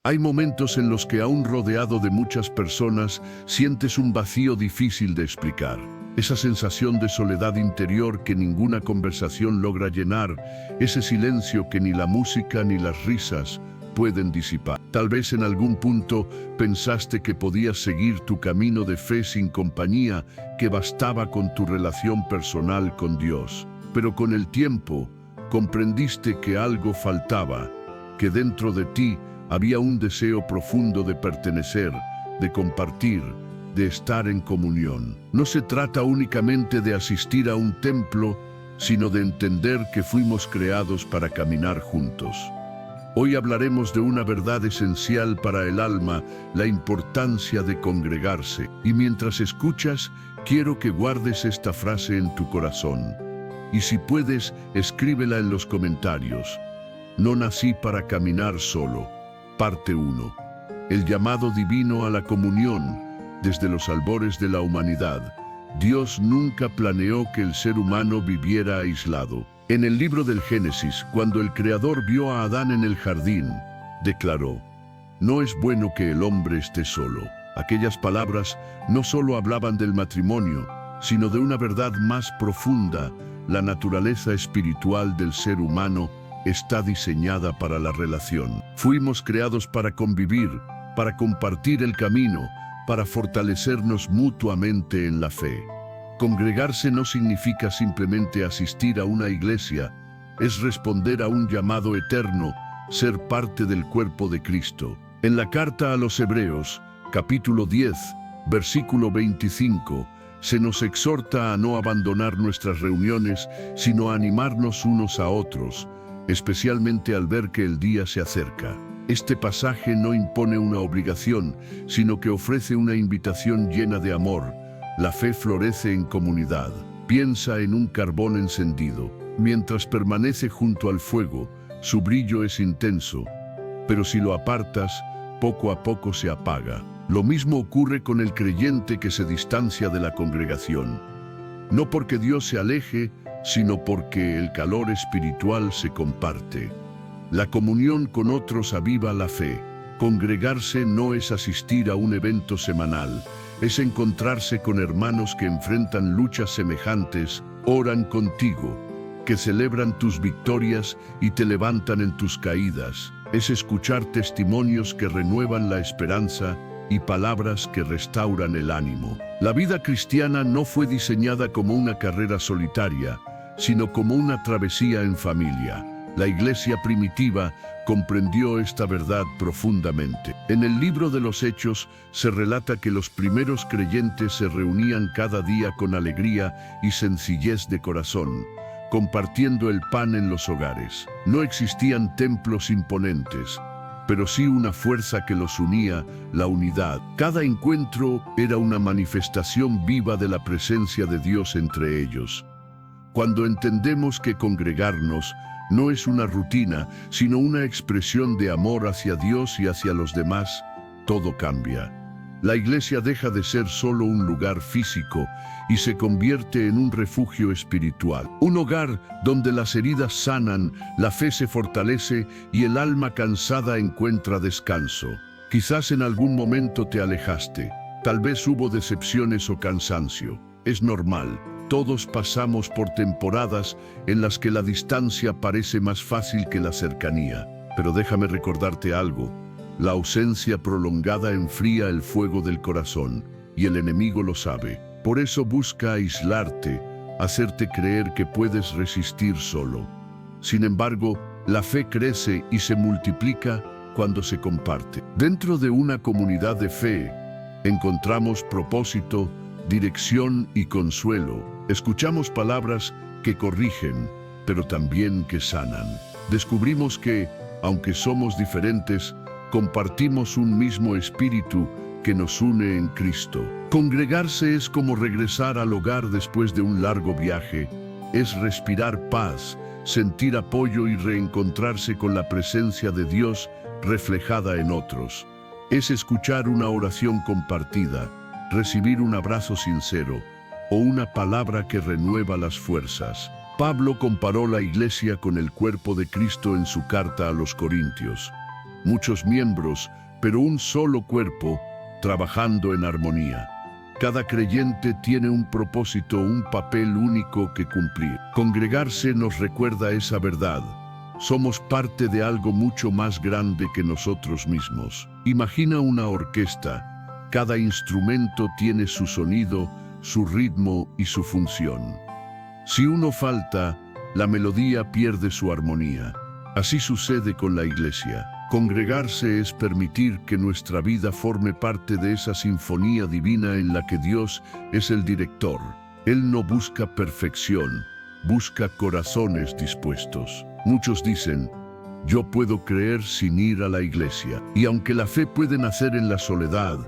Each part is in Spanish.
Hay momentos en los que aún rodeado de muchas personas sientes un vacío difícil de explicar. Esa sensación de soledad interior que ninguna conversación logra llenar, ese silencio que ni la música ni las risas pueden disipar. Tal vez en algún punto pensaste que podías seguir tu camino de fe sin compañía, que bastaba con tu relación personal con Dios. Pero con el tiempo comprendiste que algo faltaba, que dentro de ti había un deseo profundo de pertenecer, de compartir, de estar en comunión. No se trata únicamente de asistir a un templo, sino de entender que fuimos creados para caminar juntos. Hoy hablaremos de una verdad esencial para el alma, la importancia de congregarse. Y mientras escuchas, quiero que guardes esta frase en tu corazón. Y si puedes, escríbela en los comentarios. No nací para caminar solo. Parte 1. El llamado divino a la comunión. Desde los albores de la humanidad, Dios nunca planeó que el ser humano viviera aislado. En el libro del Génesis, cuando el Creador vio a Adán en el jardín, declaró: «No es bueno que el hombre esté solo». Aquellas palabras no solo hablaban del matrimonio, sino de una verdad más profunda. La naturaleza espiritual del ser humano está diseñada para la relación. Fuimos creados para convivir, para compartir el camino, para fortalecernos mutuamente en la fe. Congregarse no significa simplemente asistir a una iglesia, es responder a un llamado eterno, ser parte del cuerpo de Cristo. En la carta a los Hebreos, capítulo 10, versículo 25, se nos exhorta a no abandonar nuestras reuniones, sino a animarnos unos a otros, especialmente al ver que el día se acerca. Este pasaje no impone una obligación, sino que ofrece una invitación llena de amor. La fe florece en comunidad. Piensa en un carbón encendido. Mientras permanece junto al fuego, su brillo es intenso, pero si lo apartas, poco a poco se apaga. Lo mismo ocurre con el creyente que se distancia de la congregación. No porque Dios se aleje, sino porque el calor espiritual se comparte. La comunión con otros aviva la fe. Congregarse no es asistir a un evento semanal, es encontrarse con hermanos que enfrentan luchas semejantes, oran contigo, que celebran tus victorias y te levantan en tus caídas. Es escuchar testimonios que renuevan la esperanza y palabras que restauran el ánimo. La vida cristiana no fue diseñada como una carrera solitaria, sino como una travesía en familia. La iglesia primitiva comprendió esta verdad profundamente. En el libro de los Hechos se relata que los primeros creyentes se reunían cada día con alegría y sencillez de corazón, compartiendo el pan en los hogares. No existían templos imponentes, pero sí una fuerza que los unía, la unidad. Cada encuentro era una manifestación viva de la presencia de Dios entre ellos. Cuando entendemos que congregarnos no es una rutina, sino una expresión de amor hacia Dios y hacia los demás, todo cambia. La iglesia deja de ser solo un lugar físico y se convierte en un refugio espiritual. Un hogar donde las heridas sanan, la fe se fortalece y el alma cansada encuentra descanso. Quizás en algún momento te alejaste, tal vez hubo decepciones o cansancio. Es normal. Todos pasamos por temporadas en las que la distancia parece más fácil que la cercanía. Pero déjame recordarte algo. La ausencia prolongada enfría el fuego del corazón, y el enemigo lo sabe. Por eso busca aislarte, hacerte creer que puedes resistir solo. Sin embargo, la fe crece y se multiplica cuando se comparte. Dentro de una comunidad de fe, encontramos propósito, dirección y consuelo. Escuchamos palabras que corrigen, pero también que sanan. Descubrimos que, aunque somos diferentes, compartimos un mismo espíritu que nos une en Cristo. Congregarse es como regresar al hogar después de un largo viaje. Es respirar paz, sentir apoyo y reencontrarse con la presencia de Dios reflejada en otros. Es escuchar una oración compartida, recibir un abrazo sincero o una palabra que renueva las fuerzas. Pablo comparó la iglesia con el cuerpo de Cristo en su carta a los Corintios. muchos miembros, pero un solo cuerpo, trabajando en armonía. Cada creyente tiene un propósito, un papel único que cumplir. Congregarse nos recuerda esa verdad. Somos parte de algo mucho más grande que nosotros mismos. Imagina una orquesta. Cada instrumento tiene su sonido, su ritmo y su función. Si uno falta, la melodía pierde su armonía. Así sucede con la iglesia. Congregarse es permitir que nuestra vida forme parte de esa sinfonía divina en la que Dios es el director. Él no busca perfección, busca corazones dispuestos. Muchos dicen, yo puedo creer sin ir a la iglesia. Y aunque la fe puede nacer en la soledad,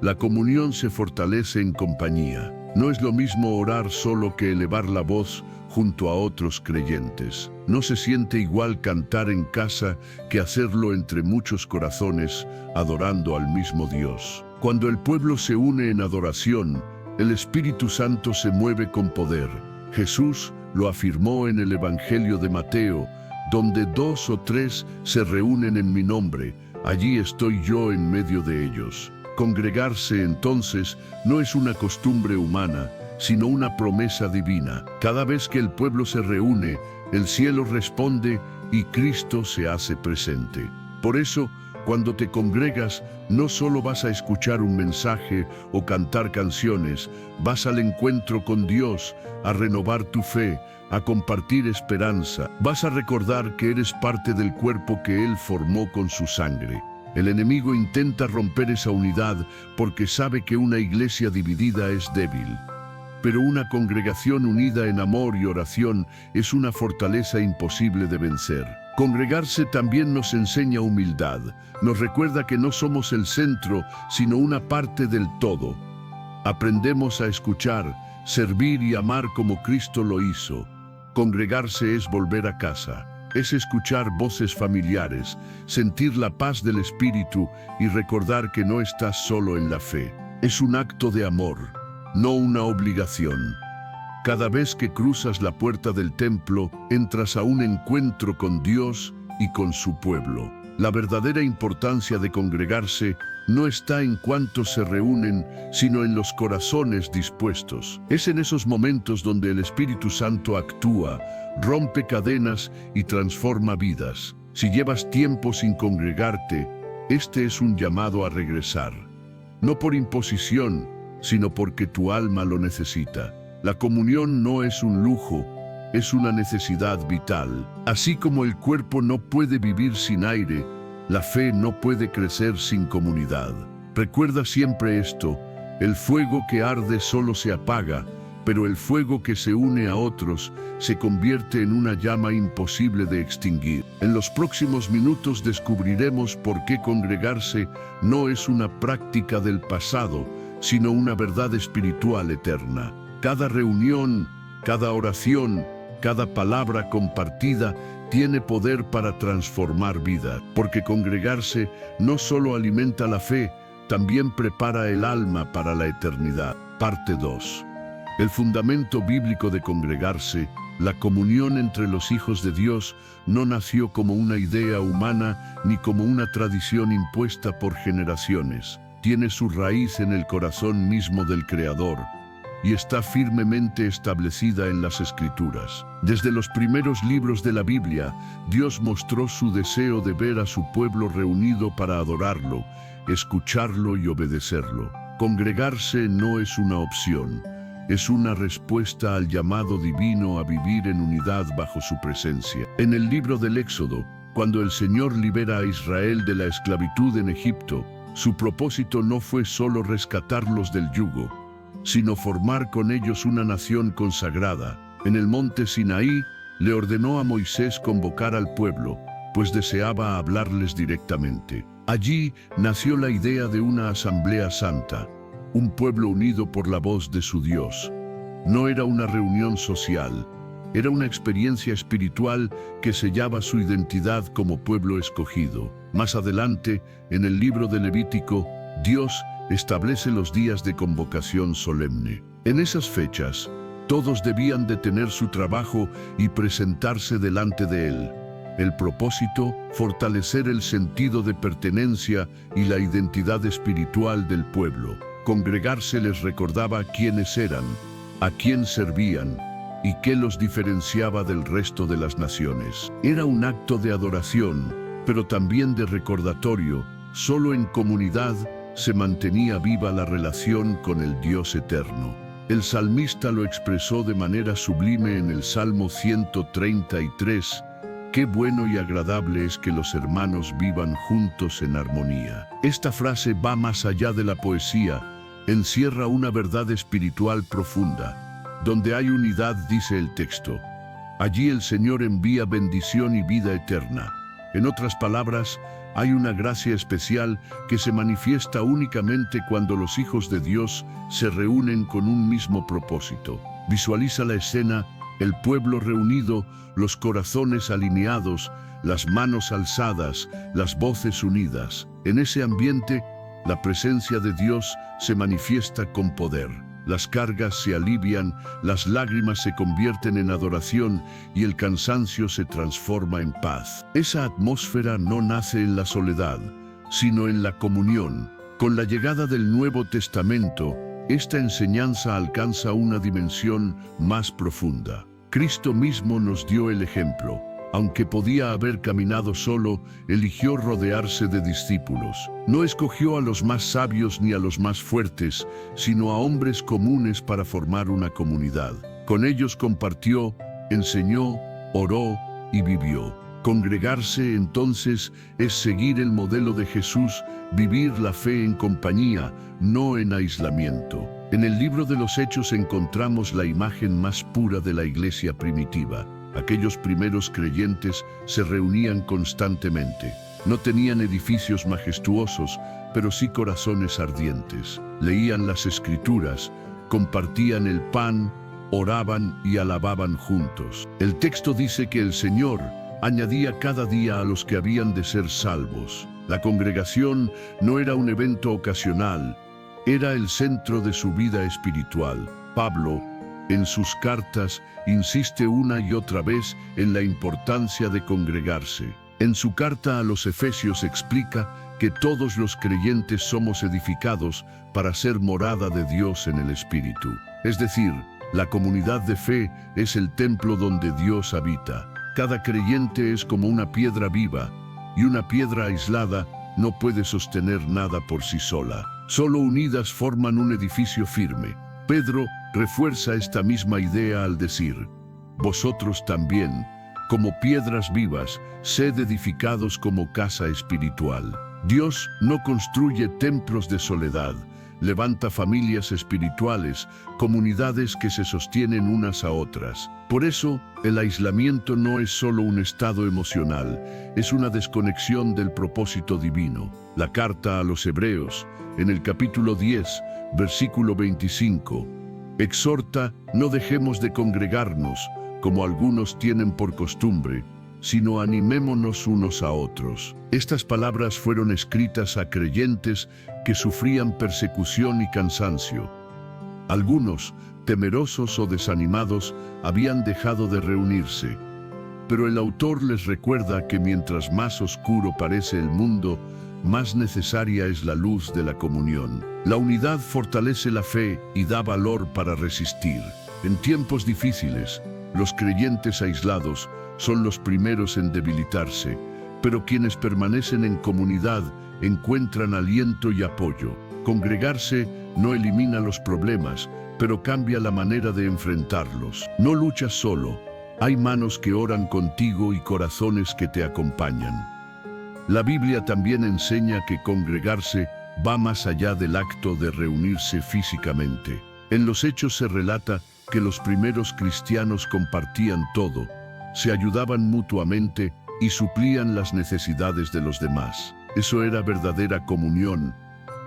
la comunión se fortalece en compañía. No es lo mismo orar solo que elevar la voz junto a otros creyentes. No se siente igual cantar en casa que hacerlo entre muchos corazones, adorando al mismo Dios. Cuando el pueblo se une en adoración, el Espíritu Santo se mueve con poder. Jesús lo afirmó en el Evangelio de Mateo, donde 2 o 3 se reúnen en mi nombre, allí estoy yo en medio de ellos. Congregarse, entonces, no es una costumbre humana, sino una promesa divina. Cada vez que el pueblo se reúne, el cielo responde y Cristo se hace presente. Por eso, cuando te congregas, no solo vas a escuchar un mensaje o cantar canciones, vas al encuentro con Dios, a renovar tu fe, a compartir esperanza. Vas a recordar que eres parte del cuerpo que Él formó con su sangre. El enemigo intenta romper esa unidad porque sabe que una iglesia dividida es débil. Pero una congregación unida en amor y oración es una fortaleza imposible de vencer. Congregarse también nos enseña humildad. Nos recuerda que no somos el centro, sino una parte del todo. Aprendemos a escuchar, servir y amar como Cristo lo hizo. Congregarse es volver a casa. Es escuchar voces familiares, sentir la paz del Espíritu y recordar que no estás solo en la fe. Es un acto de amor, no una obligación. Cada vez que cruzas la puerta del templo, entras a un encuentro con Dios y con su pueblo. La verdadera importancia de congregarse no está en cuántos se reúnen, sino en los corazones dispuestos. Es en esos momentos donde el Espíritu Santo actúa, rompe cadenas y transforma vidas. Si llevas tiempo sin congregarte, este es un llamado a regresar. No por imposición, sino porque tu alma lo necesita. La comunión no es un lujo, es una necesidad vital. Así como el cuerpo no puede vivir sin aire, la fe no puede crecer sin comunidad. Recuerda siempre esto, el fuego que arde solo se apaga, pero el fuego que se une a otros se convierte en una llama imposible de extinguir. En los próximos minutos descubriremos por qué congregarse no es una práctica del pasado, sino una verdad espiritual eterna. Cada reunión, cada oración, cada palabra compartida tiene poder para transformar vida, porque congregarse no solo alimenta la fe, también prepara el alma para la eternidad. Parte 2. El fundamento bíblico de congregarse, la comunión entre los hijos de Dios, no nació como una idea humana ni como una tradición impuesta por generaciones. Tiene su raíz en el corazón mismo del Creador y está firmemente establecida en las Escrituras. Desde los primeros libros de la Biblia, Dios mostró su deseo de ver a su pueblo reunido para adorarlo, escucharlo y obedecerlo. Congregarse no es una opción, es una respuesta al llamado divino a vivir en unidad bajo su presencia. En el libro del Éxodo, cuando el Señor libera a Israel de la esclavitud en Egipto, su propósito no fue solo rescatarlos del yugo, sino formar con ellos una nación consagrada. En el monte Sinaí, le ordenó a Moisés convocar al pueblo, pues deseaba hablarles directamente. Allí nació la idea de una asamblea santa, un pueblo unido por la voz de su Dios. No era una reunión social, era una experiencia espiritual que sellaba su identidad como pueblo escogido. Más adelante, en el libro de Levítico, Dios establece los días de convocación solemne. En esas fechas, todos debían detener su trabajo y presentarse delante de Él. El propósito, fortalecer el sentido de pertenencia y la identidad espiritual del pueblo. Congregarse les recordaba quiénes eran, a quién servían y qué los diferenciaba del resto de las naciones. Era un acto de adoración, pero también de recordatorio. Solo en comunidad se mantenía viva la relación con el Dios eterno. El salmista lo expresó de manera sublime en el Salmo 133. Qué bueno y agradable es que los hermanos vivan juntos en armonía. Esta frase va más allá de la poesía, encierra una verdad espiritual profunda. Donde hay unidad, dice el texto, allí el Señor envía bendición y vida eterna. En otras palabras, hay una gracia especial que se manifiesta únicamente cuando los hijos de Dios se reúnen con un mismo propósito. Visualiza la escena, el pueblo reunido, los corazones alineados, las manos alzadas, las voces unidas. En ese ambiente, la presencia de Dios se manifiesta con poder. Las cargas se alivian, las lágrimas se convierten en adoración y el cansancio se transforma en paz. Esa atmósfera no nace en la soledad, sino en la comunión. Con la llegada del Nuevo Testamento, esta enseñanza alcanza una dimensión más profunda. Cristo mismo nos dio el ejemplo. Aunque podía haber caminado solo, eligió rodearse de discípulos. No escogió a los más sabios ni a los más fuertes, sino a hombres comunes para formar una comunidad. Con ellos compartió, enseñó, oró y vivió. Congregarse, entonces, es seguir el modelo de Jesús, vivir la fe en compañía, no en aislamiento. En el libro de los Hechos encontramos la imagen más pura de la iglesia primitiva. Aquellos primeros creyentes se reunían constantemente. No tenían edificios majestuosos, pero sí corazones ardientes. Leían las Escrituras, compartían el pan, oraban y alababan juntos. El texto dice que el Señor añadía cada día a los que habían de ser salvos. La congregación no era un evento ocasional, era el centro de su vida espiritual. Pablo, en sus cartas, insiste una y otra vez en la importancia de congregarse. En su carta a los Efesios explica que todos los creyentes somos edificados para ser morada de Dios en el Espíritu. Es decir, la comunidad de fe es el templo donde Dios habita. Cada creyente es como una piedra viva, y una piedra aislada no puede sostener nada por sí sola. Solo unidas forman un edificio firme. Pedro refuerza esta misma idea al decir, vosotros también, como piedras vivas, sed edificados como casa espiritual. Dios no construye templos de soledad, levanta familias espirituales, comunidades que se sostienen unas a otras. Por eso, el aislamiento no es solo un estado emocional, es una desconexión del propósito divino. La carta a los Hebreos, en el capítulo 10, versículo 25, exhorta, no dejemos de congregarnos, como algunos tienen por costumbre, sino animémonos unos a otros. Estas palabras fueron escritas a creyentes que sufrían persecución y cansancio. Algunos, temerosos o desanimados, habían dejado de reunirse. Pero el autor les recuerda que mientras más oscuro parece el mundo, más necesaria es la luz de la comunión. La unidad fortalece la fe y da valor para resistir. En tiempos difíciles, los creyentes aislados son los primeros en debilitarse, pero quienes permanecen en comunidad encuentran aliento y apoyo. Congregarse no elimina los problemas, pero cambia la manera de enfrentarlos. No luchas solo, hay manos que oran contigo y corazones que te acompañan. La Biblia también enseña que congregarse va más allá del acto de reunirse físicamente. En los Hechos se relata que los primeros cristianos compartían todo, se ayudaban mutuamente y suplían las necesidades de los demás. Eso era verdadera comunión,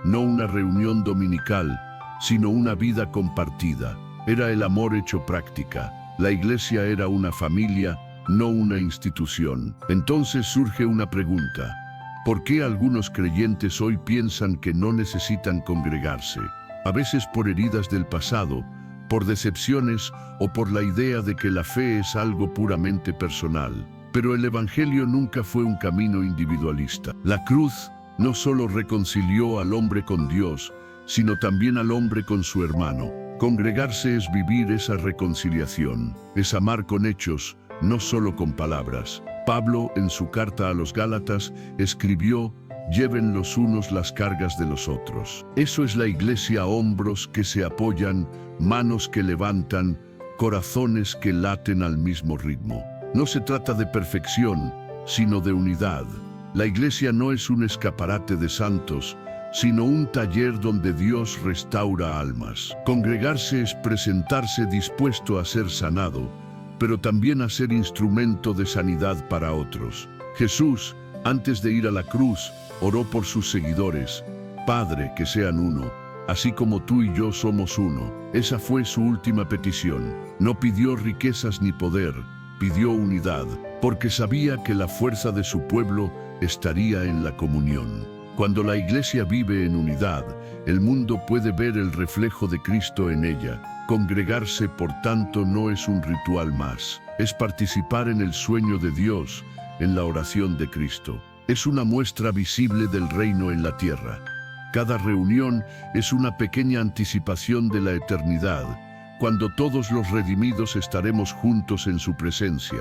no una reunión dominical, sino una vida compartida. Era el amor hecho práctica. La iglesia era una familia, no una institución. Entonces surge una pregunta. ¿Por qué algunos creyentes hoy piensan que no necesitan congregarse? A veces por heridas del pasado, por decepciones o por la idea de que la fe es algo puramente personal. Pero el Evangelio nunca fue un camino individualista. La cruz no solo reconcilió al hombre con Dios, sino también al hombre con su hermano. Congregarse es vivir esa reconciliación, es amar con hechos, no solo con palabras. Pablo, en su carta a los Gálatas, escribió: lleven los unos las cargas de los otros. Eso es la iglesia: hombros que se apoyan, manos que levantan, corazones que laten al mismo ritmo. No se trata de perfección, sino de unidad. La iglesia no es un escaparate de santos, sino un taller donde Dios restaura almas. Congregarse es presentarse dispuesto a ser sanado, pero también a ser instrumento de sanidad para otros. Jesús, antes de ir a la cruz, oró por sus seguidores: Padre, que sean uno, así como tú y yo somos uno. Esa fue su última petición. No pidió riquezas ni poder, pidió unidad, porque sabía que la fuerza de su pueblo estaría en la comunión. Cuando la iglesia vive en unidad, el mundo puede ver el reflejo de Cristo en ella. Congregarse, por tanto, no es un ritual más. Es participar en el sueño de Dios, en la oración de Cristo. Es una muestra visible del reino en la tierra. Cada reunión es una pequeña anticipación de la eternidad, cuando todos los redimidos estaremos juntos en su presencia.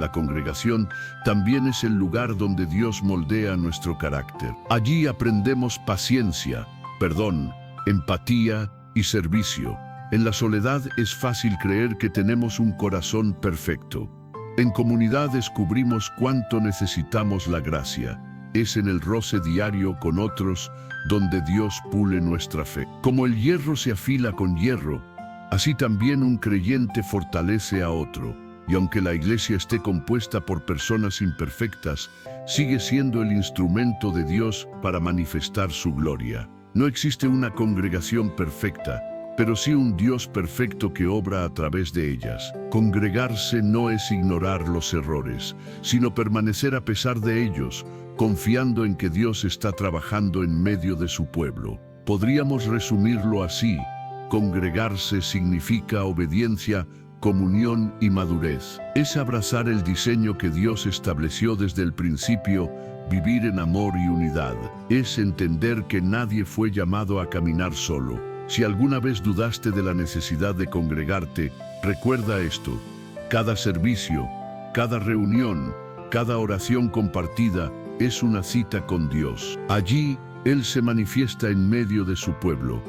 La congregación también es el lugar donde Dios moldea nuestro carácter. Allí aprendemos paciencia, perdón, empatía y servicio. En la soledad es fácil creer que tenemos un corazón perfecto. En comunidad descubrimos cuánto necesitamos la gracia. Es en el roce diario con otros donde Dios pule nuestra fe. Como el hierro se afila con hierro, así también un creyente fortalece a otro. Y aunque la iglesia esté compuesta por personas imperfectas, sigue siendo el instrumento de Dios para manifestar su gloria. No existe una congregación perfecta, pero sí un Dios perfecto que obra a través de ellas. Congregarse no es ignorar los errores, sino permanecer a pesar de ellos, confiando en que Dios está trabajando en medio de su pueblo. Podríamos resumirlo así: congregarse significa obediencia, comunión y madurez. Es abrazar el diseño que Dios estableció desde el principio, vivir en amor y unidad. Es entender que nadie fue llamado a caminar solo. Si alguna vez dudaste de la necesidad de congregarte, recuerda esto: cada servicio, cada reunión, cada oración compartida es una cita con Dios. Allí, Él se manifiesta en medio de su pueblo.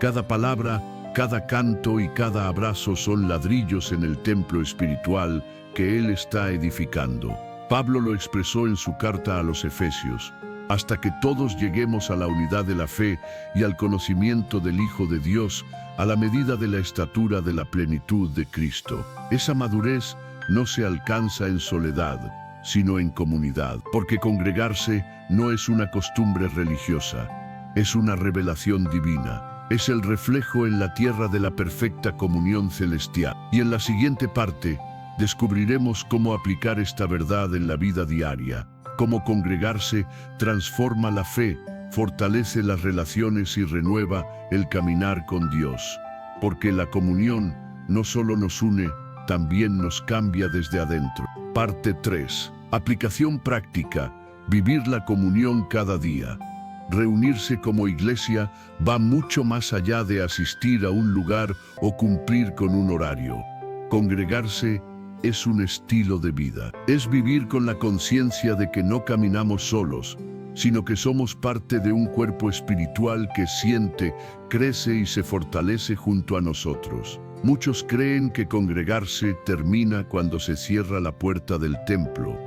Cada palabra, cada canto y cada abrazo son ladrillos en el templo espiritual que Él está edificando. Pablo lo expresó en su carta a los Efesios: hasta que todos lleguemos a la unidad de la fe y al conocimiento del Hijo de Dios, a la medida de la estatura de la plenitud de Cristo. Esa madurez no se alcanza en soledad, sino en comunidad, porque congregarse no es una costumbre religiosa, es una revelación divina. Es el reflejo en la tierra de la perfecta comunión celestial. Y en la siguiente parte, descubriremos cómo aplicar esta verdad en la vida diaria, cómo congregarse transforma la fe, fortalece las relaciones y renueva el caminar con Dios. Porque la comunión no solo nos une, también nos cambia desde adentro. Parte 3. Aplicación práctica. Vivir la comunión cada día. Reunirse como iglesia va mucho más allá de asistir a un lugar o cumplir con un horario. Congregarse es un estilo de vida. Es vivir con la conciencia de que no caminamos solos, sino que somos parte de un cuerpo espiritual que siente, crece y se fortalece junto a nosotros. Muchos creen que congregarse termina cuando se cierra la puerta del templo,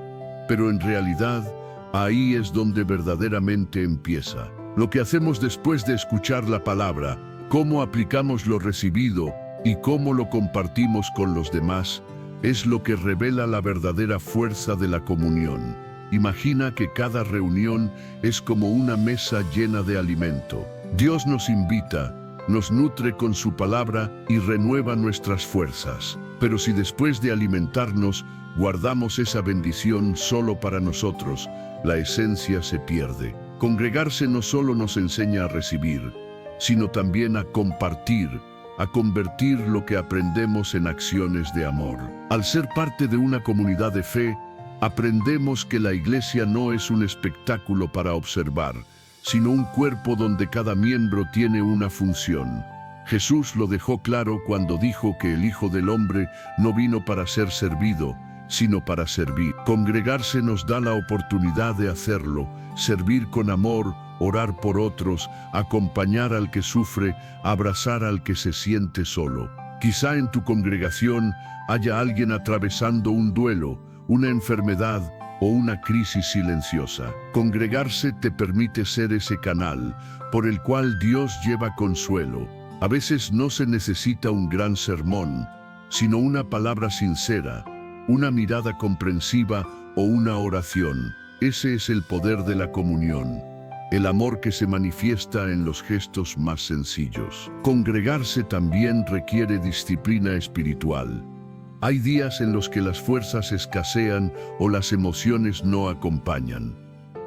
pero en realidad, ahí es donde verdaderamente empieza. Lo que hacemos después de escuchar la palabra, cómo aplicamos lo recibido y cómo lo compartimos con los demás, es lo que revela la verdadera fuerza de la comunión. Imagina que cada reunión es como una mesa llena de alimento. Dios nos invita, nos nutre con su palabra y renueva nuestras fuerzas. Pero si después de alimentarnos, guardamos esa bendición solo para nosotros, la esencia se pierde. Congregarse no solo nos enseña a recibir, sino también a compartir, a convertir lo que aprendemos en acciones de amor. Al ser parte de una comunidad de fe, Aprendemos que la iglesia no es un espectáculo para observar, sino un cuerpo donde cada miembro tiene una función. Jesús lo dejó claro cuando dijo que el Hijo del Hombre no vino para ser servido, sino para servir. Congregarse nos da la oportunidad de hacerlo, servir con amor, orar por otros, acompañar al que sufre, abrazar al que se siente solo. Quizá en tu congregación haya alguien atravesando un duelo, una enfermedad o una crisis silenciosa. Congregarse te permite ser ese canal por el cual Dios lleva consuelo. A veces no se necesita un gran sermón, sino una palabra sincera, una mirada comprensiva o una oración. Ese es el poder de la comunión, el amor que se manifiesta en los gestos más sencillos. Congregarse también requiere disciplina espiritual. Hay días en los que las fuerzas escasean o las emociones no acompañan.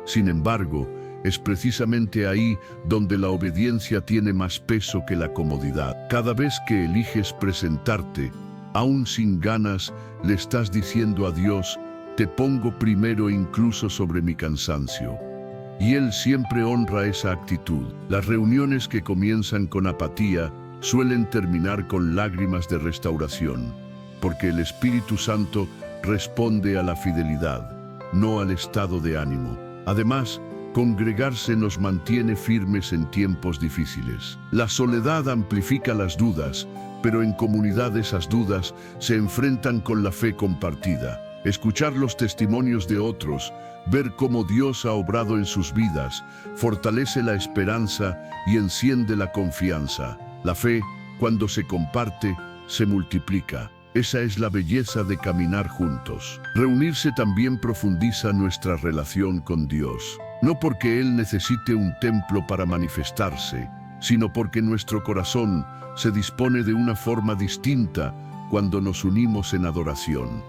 Sin embargo, es precisamente ahí donde la obediencia tiene más peso que la comodidad. Cada vez que eliges presentarte, aún sin ganas, le estás diciendo a Dios, te pongo primero incluso sobre mi cansancio. Y Él siempre honra esa actitud. Las reuniones que comienzan con apatía suelen terminar con lágrimas de restauración, porque el Espíritu Santo responde a la fidelidad, no al estado de ánimo. Además, congregarse nos mantiene firmes en tiempos difíciles. La soledad amplifica las dudas, pero en comunidad esas dudas se enfrentan con la fe compartida. Escuchar los testimonios de otros, ver cómo Dios ha obrado en sus vidas, fortalece la esperanza y enciende la confianza. La fe, cuando se comparte, se multiplica. Esa es la belleza de caminar juntos. Reunirse también profundiza nuestra relación con Dios. No porque Él necesite un templo para manifestarse, sino porque nuestro corazón se dispone de una forma distinta cuando nos unimos en adoración.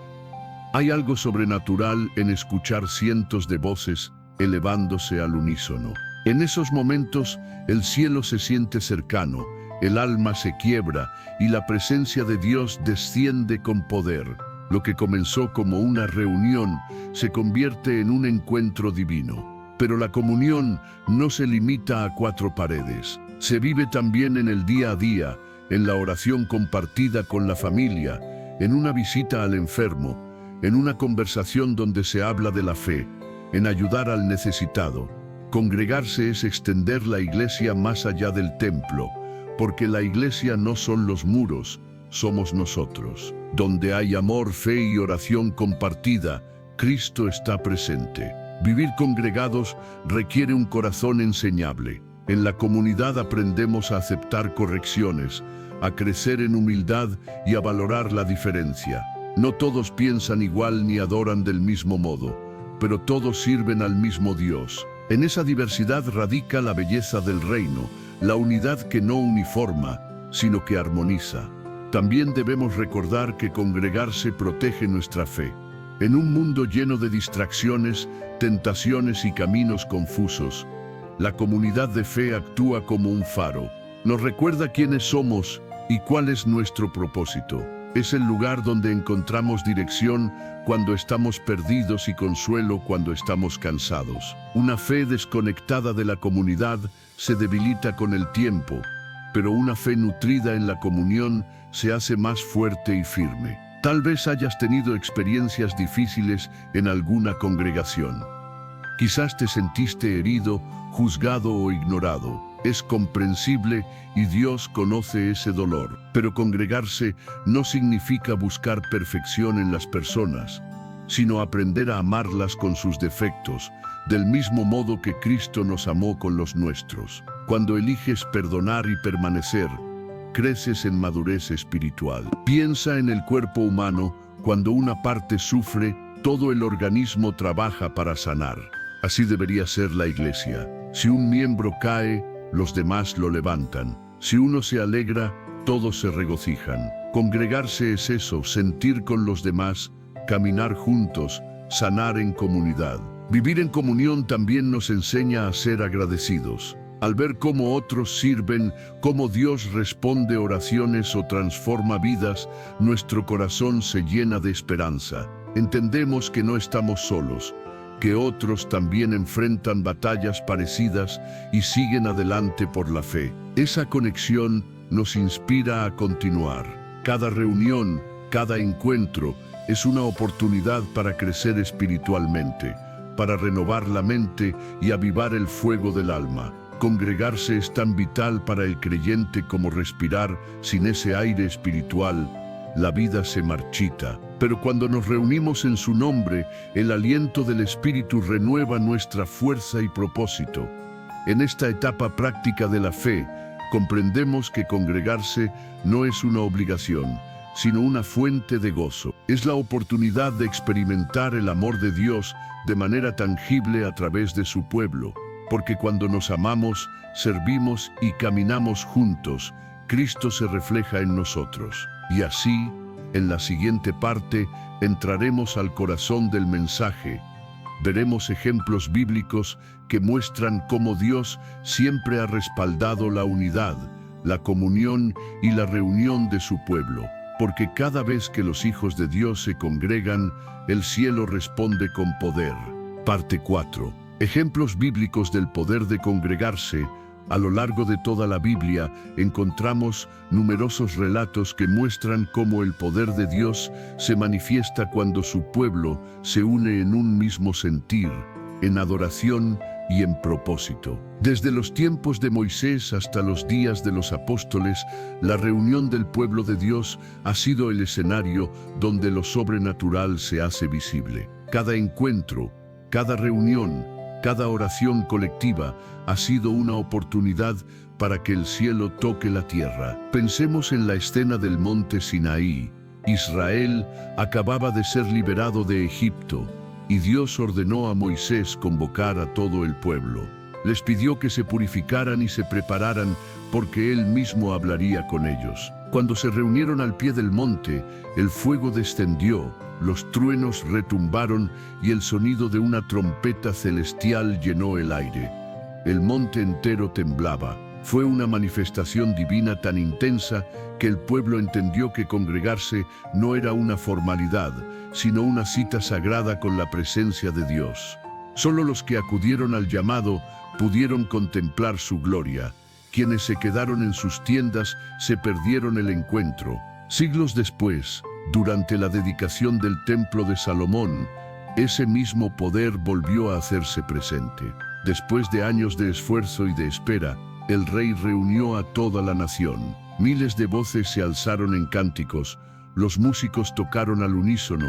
Hay algo sobrenatural en escuchar cientos de voces elevándose al unísono. En esos momentos, el cielo se siente cercano, el alma se quiebra y la presencia de Dios desciende con poder. Lo que comenzó como una reunión se convierte en un encuentro divino. Pero la comunión no se limita a cuatro paredes. Se vive también en el día a día, en la oración compartida con la familia, en una visita al enfermo, en una conversación donde se habla de la fe, en ayudar al necesitado. Congregarse es extender la iglesia más allá del templo, porque la iglesia no son los muros, somos nosotros. Donde hay amor, fe y oración compartida, Cristo está presente. Vivir congregados requiere un corazón enseñable. En la comunidad aprendemos a aceptar correcciones, a crecer en humildad y a valorar la diferencia. No todos piensan igual ni adoran del mismo modo, pero todos sirven al mismo Dios. En esa diversidad radica la belleza del reino, la unidad que no uniforma, sino que armoniza. También debemos recordar que congregarse protege nuestra fe. En un mundo lleno de distracciones, tentaciones y caminos confusos, la comunidad de fe actúa como un faro. Nos recuerda quiénes somos y cuál es nuestro propósito. Es el lugar donde encontramos dirección cuando estamos perdidos y consuelo cuando estamos cansados. Una fe desconectada de la comunidad se debilita con el tiempo, pero una fe nutrida en la comunión se hace más fuerte y firme. Tal vez hayas tenido experiencias difíciles en alguna congregación. Quizás te sentiste herido, juzgado o ignorado. Es comprensible y Dios conoce ese dolor. Pero congregarse no significa buscar perfección en las personas, sino aprender a amarlas con sus defectos, del mismo modo que Cristo nos amó con los nuestros. Cuando eliges perdonar y permanecer, creces en madurez espiritual. Piensa en el cuerpo humano. Cuando una parte sufre, todo el organismo trabaja para sanar. Así debería ser la iglesia. Si un miembro cae, los demás lo levantan. Si uno se alegra, todos se regocijan. Congregarse es eso, sentir con los demás, caminar juntos, sanar en comunidad. Vivir en comunión también nos enseña a ser agradecidos. Al ver cómo otros sirven, cómo Dios responde oraciones o transforma vidas, nuestro corazón se llena de esperanza. Entendemos que no estamos solos, que otros también enfrentan batallas parecidas y siguen adelante por la fe. Esa conexión nos inspira a continuar. Cada reunión, cada encuentro, es una oportunidad para crecer espiritualmente, para renovar la mente y avivar el fuego del alma. Congregarse es tan vital para el creyente como respirar. Sin ese aire espiritual, la vida se marchita. Pero cuando nos reunimos en su nombre, el aliento del Espíritu renueva nuestra fuerza y propósito. En esta etapa práctica de la fe, comprendemos que congregarse no es una obligación, sino una fuente de gozo. Es la oportunidad de experimentar el amor de Dios de manera tangible a través de su pueblo. Porque cuando nos amamos, servimos y caminamos juntos, Cristo se refleja en nosotros. Y así, en la siguiente parte, entraremos al corazón del mensaje. Veremos ejemplos bíblicos que muestran cómo Dios siempre ha respaldado la unidad, la comunión y la reunión de su pueblo. Porque cada vez que los hijos de Dios se congregan, el cielo responde con poder. Parte 4. Ejemplos bíblicos del poder de congregarse. A lo largo de toda la Biblia encontramos numerosos relatos que muestran cómo el poder de Dios se manifiesta cuando su pueblo se une en un mismo sentir, en adoración y en propósito. Desde los tiempos de Moisés hasta los días de los apóstoles, la reunión del pueblo de Dios ha sido el escenario donde lo sobrenatural se hace visible. Cada encuentro, cada reunión, cada oración colectiva ha sido una oportunidad para que el cielo toque la tierra. Pensemos en la escena del monte Sinaí. Israel acababa de ser liberado de Egipto y Dios ordenó a Moisés convocar a todo el pueblo. Les pidió que se purificaran y se prepararan porque él mismo hablaría con ellos. Cuando se reunieron al pie del monte, el fuego descendió, los truenos retumbaron y el sonido de una trompeta celestial llenó el aire. El monte entero temblaba. Fue una manifestación divina tan intensa que el pueblo entendió que congregarse no era una formalidad, sino una cita sagrada con la presencia de Dios. Solo los que acudieron al llamado pudieron contemplar su gloria. Quienes se quedaron en sus tiendas se perdieron el encuentro. Siglos después, durante la dedicación del templo de Salomón, ese mismo poder volvió a hacerse presente. Después de años de esfuerzo y de espera, el rey reunió a toda la nación. Miles de voces se alzaron en cánticos, los músicos tocaron al unísono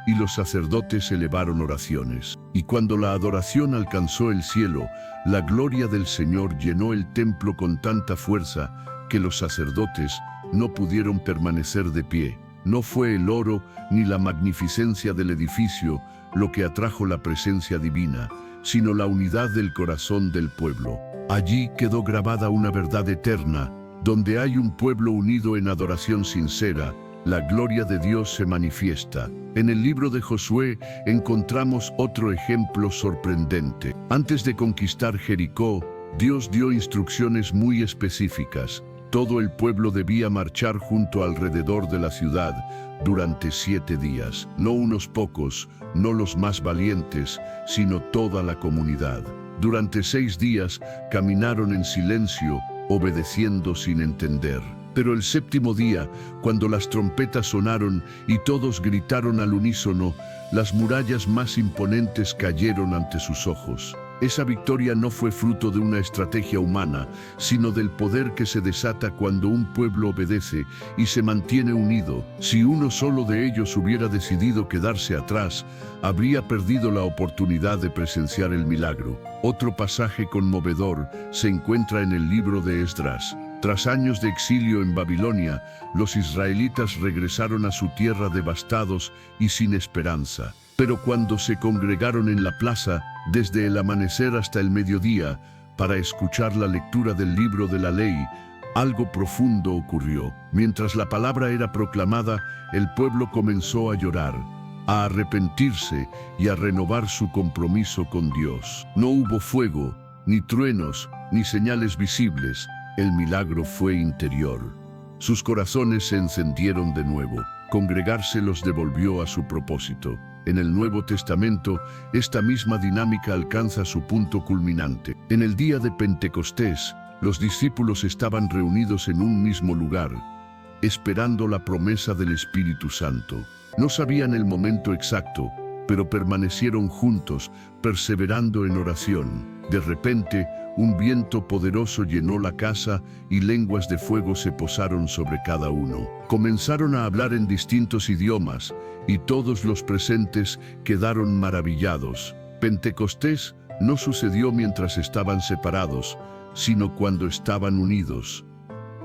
y los sacerdotes elevaron oraciones. Y cuando la adoración alcanzó el cielo, la gloria del Señor llenó el templo con tanta fuerza que los sacerdotes no pudieron permanecer de pie. No fue el oro ni la magnificencia del edificio lo que atrajo la presencia divina, sino la unidad del corazón del pueblo. Allí quedó grabada una verdad eterna: donde hay un pueblo unido en adoración sincera, la gloria de Dios se manifiesta. En el libro de Josué encontramos otro ejemplo sorprendente. Antes de conquistar Jericó, Dios dio instrucciones muy específicas. Todo el pueblo debía marchar junto alrededor de la ciudad durante 7 días. No unos pocos, no los más valientes, sino toda la comunidad. Durante 6 días caminaron en silencio, obedeciendo sin entender. Pero el 7º día, cuando las trompetas sonaron y todos gritaron al unísono, las murallas más imponentes cayeron ante sus ojos. Esa victoria no fue fruto de una estrategia humana, sino del poder que se desata cuando un pueblo obedece y se mantiene unido. Si uno solo de ellos hubiera decidido quedarse atrás, habría perdido la oportunidad de presenciar el milagro. Otro pasaje conmovedor se encuentra en el libro de Esdras. Tras años de exilio en Babilonia, los israelitas regresaron a su tierra devastados y sin esperanza. Pero cuando se congregaron en la plaza, desde el amanecer hasta el mediodía, para escuchar la lectura del libro de la ley, algo profundo ocurrió. Mientras la palabra era proclamada, el pueblo comenzó a llorar, a arrepentirse y a renovar su compromiso con Dios. No hubo fuego, ni truenos, ni señales visibles. El milagro fue interior. Sus corazones se encendieron de nuevo. Congregarse los devolvió a su propósito. En el Nuevo Testamento, esta misma dinámica alcanza su punto culminante. En el día de Pentecostés, los discípulos estaban reunidos en un mismo lugar, esperando la promesa del Espíritu Santo. No sabían el momento exacto, pero permanecieron juntos, perseverando en oración. De repente, un viento poderoso llenó la casa y lenguas de fuego se posaron sobre cada uno. Comenzaron a hablar en distintos idiomas y todos los presentes quedaron maravillados. Pentecostés no sucedió mientras estaban separados, sino cuando estaban unidos.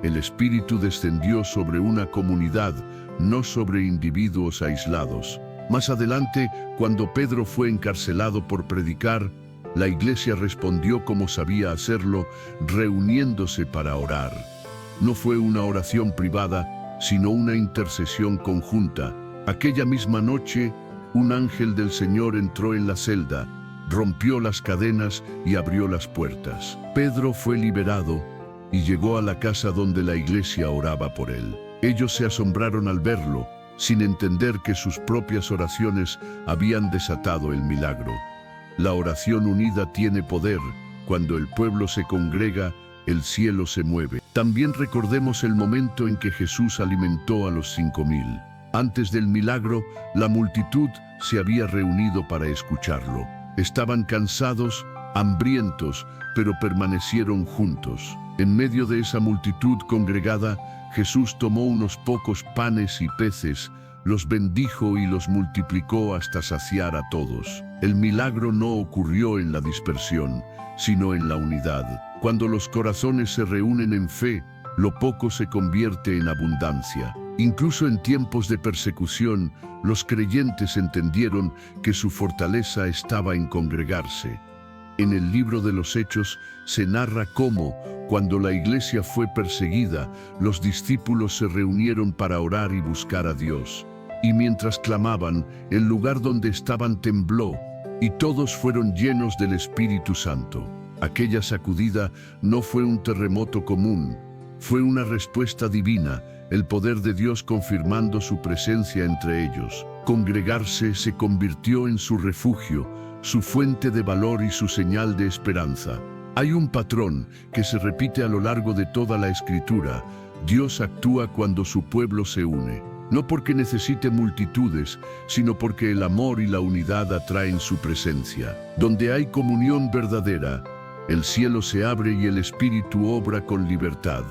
El Espíritu descendió sobre una comunidad, no sobre individuos aislados. Más adelante, cuando Pedro fue encarcelado por predicar, la iglesia respondió como sabía hacerlo, reuniéndose para orar. No fue una oración privada, sino una intercesión conjunta. Aquella misma noche, un ángel del Señor entró en la celda, rompió las cadenas y abrió las puertas. Pedro fue liberado y llegó a la casa donde la iglesia oraba por él. Ellos se asombraron al verlo, sin entender que sus propias oraciones habían desatado el milagro. La oración unida tiene poder. Cuando el pueblo se congrega, el cielo se mueve. También recordemos el momento en que Jesús alimentó a los 5,000. Antes del milagro, la multitud se había reunido para escucharlo. Estaban cansados, hambrientos, pero permanecieron juntos. En medio de esa multitud congregada, Jesús tomó unos pocos panes y peces, los bendijo y los multiplicó hasta saciar a todos. El milagro no ocurrió en la dispersión, sino en la unidad. Cuando los corazones se reúnen en fe, lo poco se convierte en abundancia. Incluso en tiempos de persecución, los creyentes entendieron que su fortaleza estaba en congregarse. En el libro de los Hechos se narra cómo, cuando la iglesia fue perseguida, los discípulos se reunieron para orar y buscar a Dios. Y mientras clamaban, el lugar donde estaban tembló, y todos fueron llenos del Espíritu Santo. Aquella sacudida no fue un terremoto común, fue una respuesta divina, el poder de Dios confirmando su presencia entre ellos. Congregarse se convirtió en su refugio, su fuente de valor y su señal de esperanza. Hay un patrón que se repite a lo largo de toda la Escritura. Dios actúa cuando su pueblo se une, no porque necesite multitudes, sino porque el amor y la unidad atraen su presencia. Donde hay comunión verdadera, el cielo se abre y el Espíritu obra con libertad.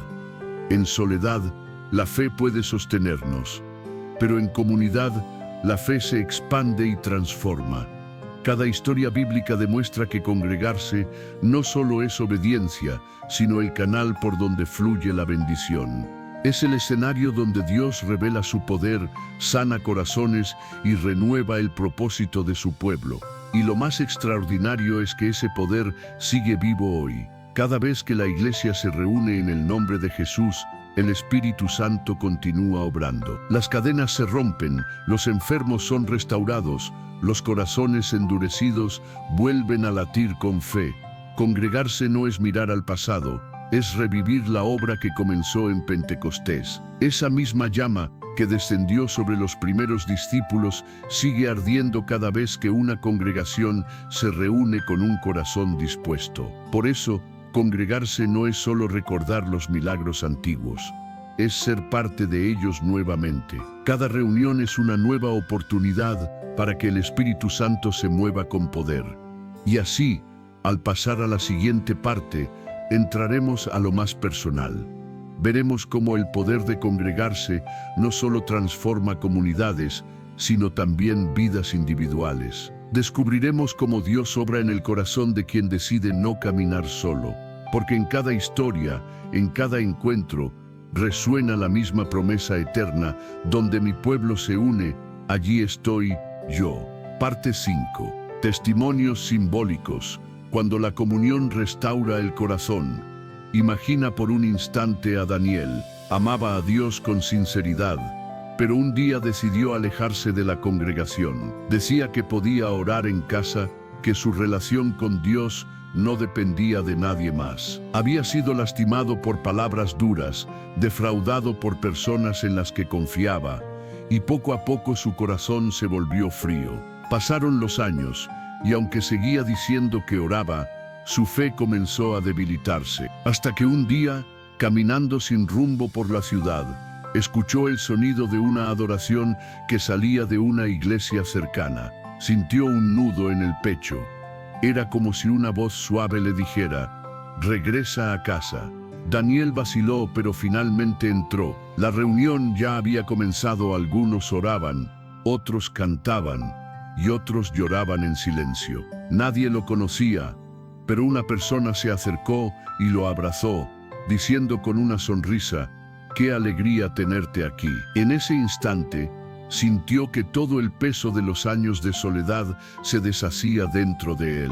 En soledad, la fe puede sostenernos, pero en comunidad, la fe se expande y transforma. Cada historia bíblica demuestra que congregarse no solo es obediencia, sino el canal por donde fluye la bendición. Es el escenario donde Dios revela su poder, sana corazones y renueva el propósito de su pueblo. Y lo más extraordinario es que ese poder sigue vivo hoy. Cada vez que la iglesia se reúne en el nombre de Jesús, el Espíritu Santo continúa obrando. Las cadenas se rompen, los enfermos son restaurados, los corazones endurecidos vuelven a latir con fe. Congregarse no es mirar al pasado, es revivir la obra que comenzó en Pentecostés. Esa misma llama que descendió sobre los primeros discípulos sigue ardiendo cada vez que una congregación se reúne con un corazón dispuesto. Por eso, congregarse no es solo recordar los milagros antiguos, es ser parte de ellos nuevamente. Cada reunión es una nueva oportunidad para que el Espíritu Santo se mueva con poder. Y así, al pasar a la siguiente parte, entraremos a lo más personal. Veremos cómo el poder de congregarse no solo transforma comunidades, sino también vidas individuales. Descubriremos cómo Dios obra en el corazón de quien decide no caminar solo, porque en cada historia, en cada encuentro, resuena la misma promesa eterna: donde mi pueblo se une, allí estoy yo. Parte 5. Testimonios simbólicos. Cuando la comunión restaura el corazón. Imagina por un instante a Daniel. Amaba a Dios con sinceridad, pero un día decidió alejarse de la congregación. Decía que podía orar en casa, que su relación con Dios no dependía de nadie más. Había sido lastimado por palabras duras, defraudado por personas en las que confiaba, y poco a poco su corazón se volvió frío. Pasaron los años, y aunque seguía diciendo que oraba, su fe comenzó a debilitarse, hasta que un día, caminando sin rumbo por la ciudad, escuchó el sonido de una adoración que salía de una iglesia cercana. Sintió un nudo en el pecho. Era como si una voz suave le dijera: regresa a casa. Daniel vaciló, pero finalmente entró. La reunión ya había comenzado. Algunos oraban, otros cantaban y otros lloraban en silencio. Nadie lo conocía, pero una persona se acercó y lo abrazó, diciendo con una sonrisa: ¡qué alegría tenerte aquí! En ese instante, sintió que todo el peso de los años de soledad se deshacía dentro de él.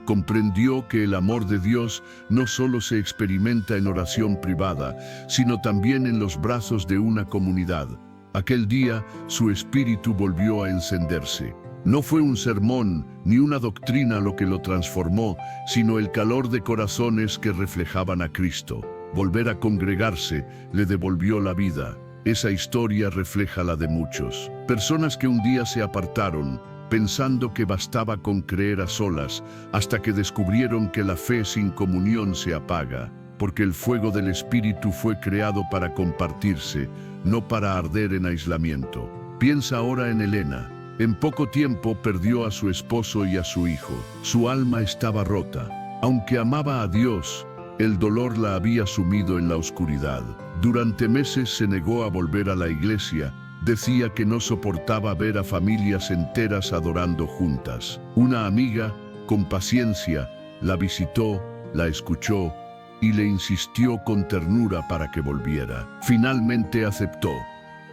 Comprendió que el amor de Dios no solo se experimenta en oración privada, sino también en los brazos de una comunidad. Aquel día, su espíritu volvió a encenderse. No fue un sermón ni una doctrina lo que lo transformó, sino el calor de corazones que reflejaban a Cristo. Volver a congregarse le devolvió la vida. Esa historia refleja la de muchos. Personas que un día se apartaron, pensando que bastaba con creer a solas, hasta que descubrieron que la fe sin comunión se apaga, porque el fuego del Espíritu fue creado para compartirse, no para arder en aislamiento. Piensa ahora en Elena. En poco tiempo perdió a su esposo y a su hijo. Su alma estaba rota. Aunque amaba a Dios, el dolor la había sumido en la oscuridad. Durante meses se negó a volver a la iglesia. Decía que no soportaba ver a familias enteras adorando juntas. Una amiga, con paciencia, la visitó, la escuchó y le insistió con ternura para que volviera. Finalmente aceptó.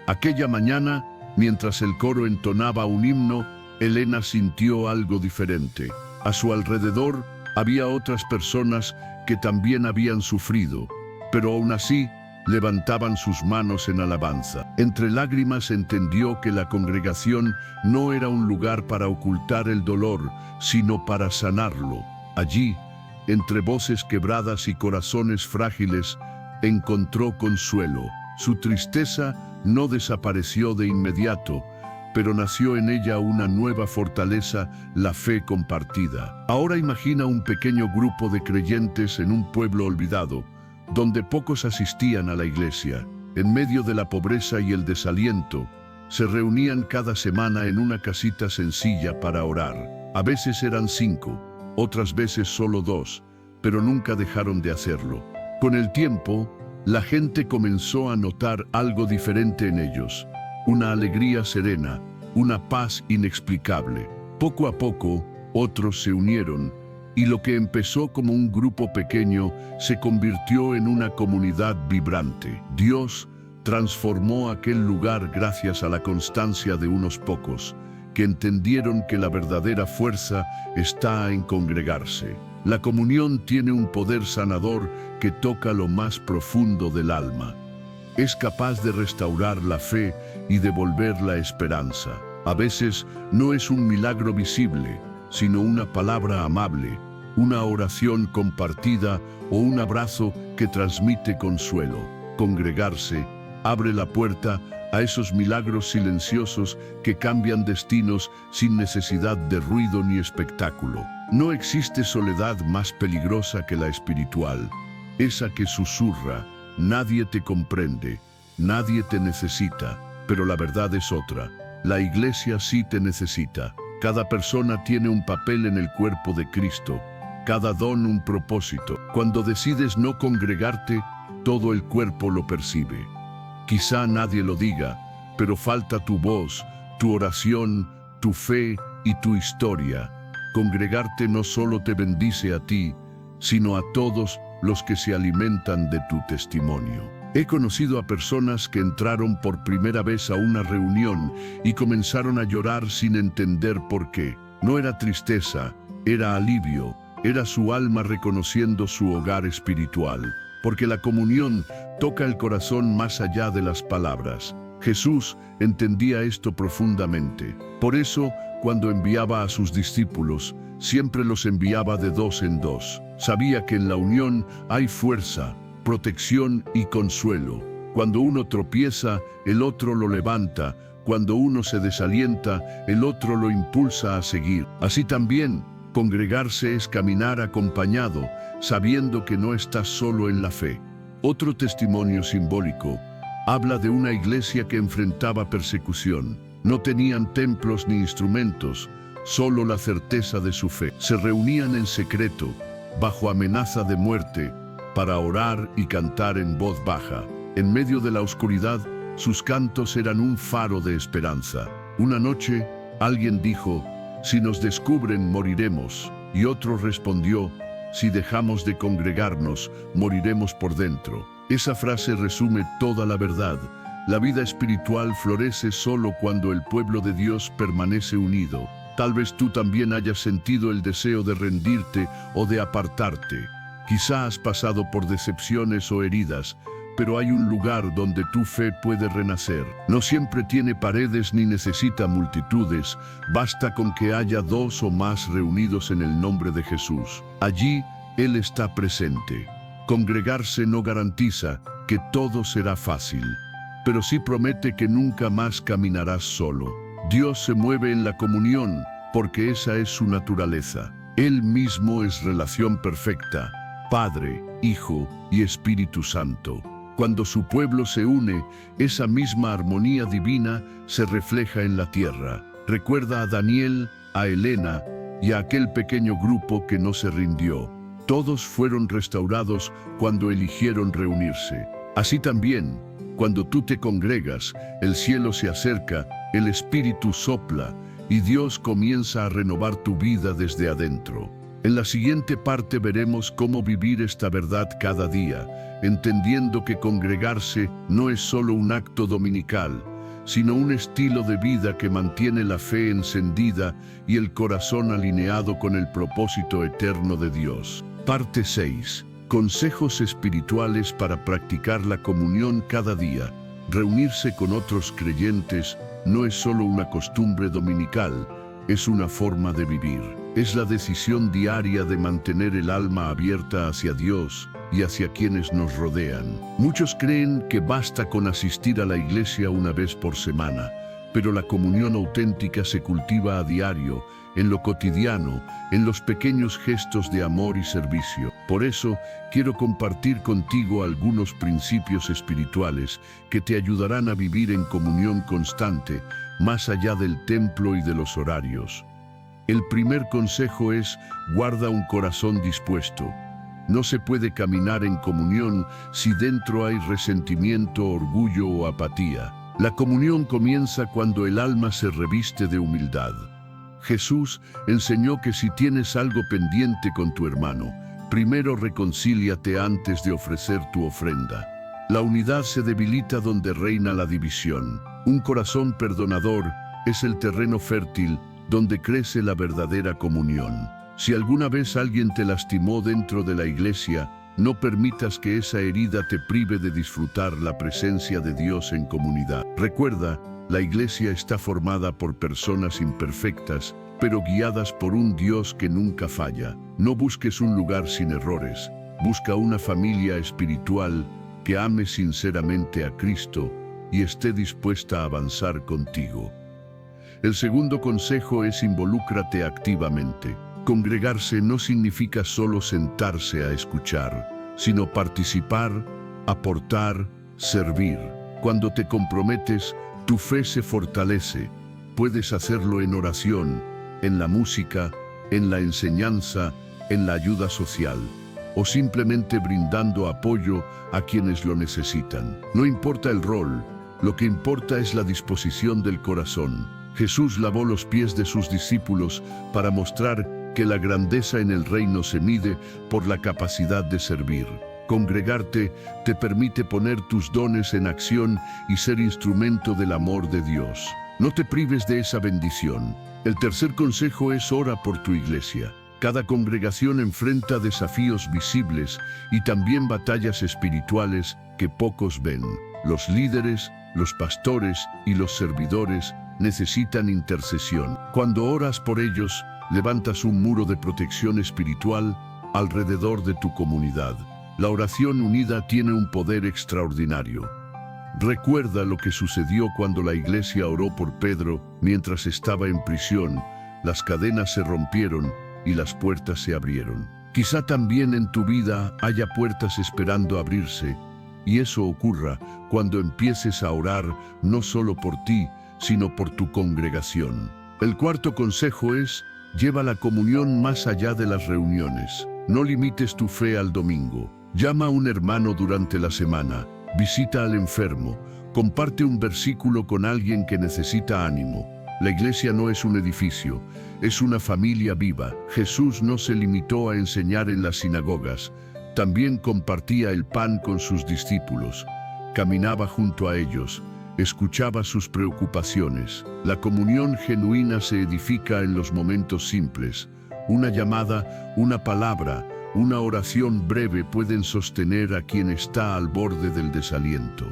Aquella mañana, mientras el coro entonaba un himno, Elena sintió algo diferente. A su alrededor había otras personas que también habían sufrido, pero aún así levantaban sus manos en alabanza. Entre lágrimas entendió que la congregación no era un lugar para ocultar el dolor, sino para sanarlo. Allí, entre voces quebradas y corazones frágiles, encontró consuelo. Su tristeza no desapareció de inmediato, pero nació en ella una nueva fortaleza, la fe compartida. Ahora imagina un pequeño grupo de creyentes en un pueblo olvidado, donde pocos asistían a la iglesia. En medio de la pobreza y el desaliento, se reunían cada semana en una casita sencilla para orar. A veces eran 5, otras veces solo 2, pero nunca dejaron de hacerlo. Con el tiempo, la gente comenzó a notar algo diferente en ellos. Una alegría serena, una paz inexplicable. Poco a poco, otros se unieron, y lo que empezó como un grupo pequeño se convirtió en una comunidad vibrante. Dios transformó aquel lugar gracias a la constancia de unos pocos, que entendieron que la verdadera fuerza está en congregarse. La comunión tiene un poder sanador que toca lo más profundo del alma. Es capaz de restaurar la fe y devolver la esperanza. A veces no es un milagro visible, sino una palabra amable, una oración compartida o un abrazo que transmite consuelo. Congregarse abre la puerta a esos milagros silenciosos que cambian destinos sin necesidad de ruido ni espectáculo. No existe soledad más peligrosa que la espiritual, esa que susurra: nadie te comprende, nadie te necesita. Pero la verdad es otra. La iglesia sí te necesita. Cada persona tiene un papel en el cuerpo de Cristo, cada don un propósito. Cuando decides no congregarte, todo el cuerpo lo percibe. Quizá nadie lo diga, pero falta tu voz, tu oración, tu fe y tu historia. Congregarte no solo te bendice a ti, sino a todos los que se alimentan de tu testimonio. He conocido a personas que entraron por primera vez a una reunión y comenzaron a llorar sin entender por qué. No era tristeza, era alivio, era su alma reconociendo su hogar espiritual, porque la comunión toca el corazón más allá de las palabras. Jesús entendía esto profundamente. Por eso, cuando enviaba a sus discípulos, siempre los enviaba de 2 en 2. Sabía que en la unión hay fuerza, protección y consuelo. Cuando uno tropieza, el otro lo levanta. cuando uno se desalienta, el otro lo impulsa a seguir. Así también, congregarse es caminar acompañado, sabiendo que no estás solo en la fe. Otro testimonio simbólico habla de una iglesia que enfrentaba persecución. No tenían templos ni instrumentos, solo la certeza de su fe. Se reunían en secreto, bajo amenaza de muerte, para orar y cantar en voz baja. En medio de la oscuridad, sus cantos eran un faro de esperanza. Una noche, alguien dijo: «Si nos descubren, moriremos». Y otro respondió: «Si dejamos de congregarnos, moriremos por dentro». Esa frase resume toda la verdad. La vida espiritual florece solo cuando el pueblo de Dios permanece unido. Tal vez tú también hayas sentido el deseo de rendirte o de apartarte. Quizá has pasado por decepciones o heridas, pero hay un lugar donde tu fe puede renacer. No siempre tiene paredes ni necesita multitudes, basta con que haya 2 o más reunidos en el nombre de Jesús. Allí, Él está presente. Congregarse no garantiza que todo será fácil, pero sí promete que nunca más caminarás solo. Dios se mueve en la comunión, porque esa es su naturaleza. Él mismo es relación perfecta, Padre, Hijo y Espíritu Santo. Cuando su pueblo se une, esa misma armonía divina se refleja en la tierra. Recuerda a Daniel, a Elena y a aquel pequeño grupo que no se rindió. Todos fueron restaurados cuando eligieron reunirse. Así también, cuando tú te congregas, el cielo se acerca, el Espíritu sopla y Dios comienza a renovar tu vida desde adentro. En la siguiente parte veremos cómo vivir esta verdad cada día, entendiendo que congregarse no es solo un acto dominical, sino un estilo de vida que mantiene la fe encendida y el corazón alineado con el propósito eterno de Dios. Parte 6. Consejos espirituales para practicar la comunión cada día. Reunirse con otros creyentes no es solo una costumbre dominical, es una forma de vivir. Es la decisión diaria de mantener el alma abierta hacia Dios y hacia quienes nos rodean. Muchos creen que basta con asistir a la iglesia una vez por semana, pero la comunión auténtica se cultiva a diario, en lo cotidiano, en los pequeños gestos de amor y servicio. Por eso, quiero compartir contigo algunos principios espirituales que te ayudarán a vivir en comunión constante, más allá del templo y de los horarios. El primer consejo es: guarda un corazón dispuesto. No se puede caminar en comunión si dentro hay resentimiento, orgullo o apatía. La comunión comienza cuando el alma se reviste de humildad. Jesús enseñó que si tienes algo pendiente con tu hermano, primero reconcíliate antes de ofrecer tu ofrenda. La unidad se debilita donde reina la división. Un corazón perdonador es el terreno fértil donde crece la verdadera comunión. Si alguna vez alguien te lastimó dentro de la iglesia, no permitas que esa herida te prive de disfrutar la presencia de Dios en comunidad. Recuerda, la iglesia está formada por personas imperfectas, pero guiadas por un Dios que nunca falla. No busques un lugar sin errores. Busca una familia espiritual que ame sinceramente a Cristo y esté dispuesta a avanzar contigo. El segundo consejo es: involúcrate activamente. Congregarse no significa solo sentarse a escuchar, sino participar, aportar, servir. Cuando te comprometes, tu fe se fortalece. Puedes hacerlo en oración, en la música, en la enseñanza, en la ayuda social, o simplemente brindando apoyo a quienes lo necesitan. No importa el rol, lo que importa es la disposición del corazón. Jesús lavó los pies de sus discípulos para mostrar que la grandeza en el reino se mide por la capacidad de servir. Congregarte te permite poner tus dones en acción y ser instrumento del amor de Dios. No te prives de esa bendición. El tercer consejo es: ora por tu iglesia. Cada congregación enfrenta desafíos visibles y también batallas espirituales que pocos ven. Los líderes, los pastores y los servidores necesitan intercesión. Cuando oras por ellos, levantas un muro de protección espiritual alrededor de tu comunidad. La oración unida tiene un poder extraordinario. Recuerda lo que sucedió cuando la iglesia oró por Pedro mientras estaba en prisión. Las cadenas se rompieron y las puertas se abrieron. Quizá también en tu vida haya puertas esperando abrirse, y eso ocurra cuando empieces a orar no solo por ti, sino por tu congregación. El cuarto consejo es: lleva la comunión más allá de las reuniones. No limites tu fe al domingo. Llama a un hermano durante la semana, visita al enfermo, comparte un versículo con alguien que necesita ánimo. La iglesia no es un edificio, es una familia viva. Jesús no se limitó a enseñar en las sinagogas, también compartía el pan con sus discípulos, caminaba junto a ellos, escuchaba sus preocupaciones. La comunión genuina se edifica en los momentos simples. Una llamada, una palabra, una oración breve pueden sostener a quien está al borde del desaliento.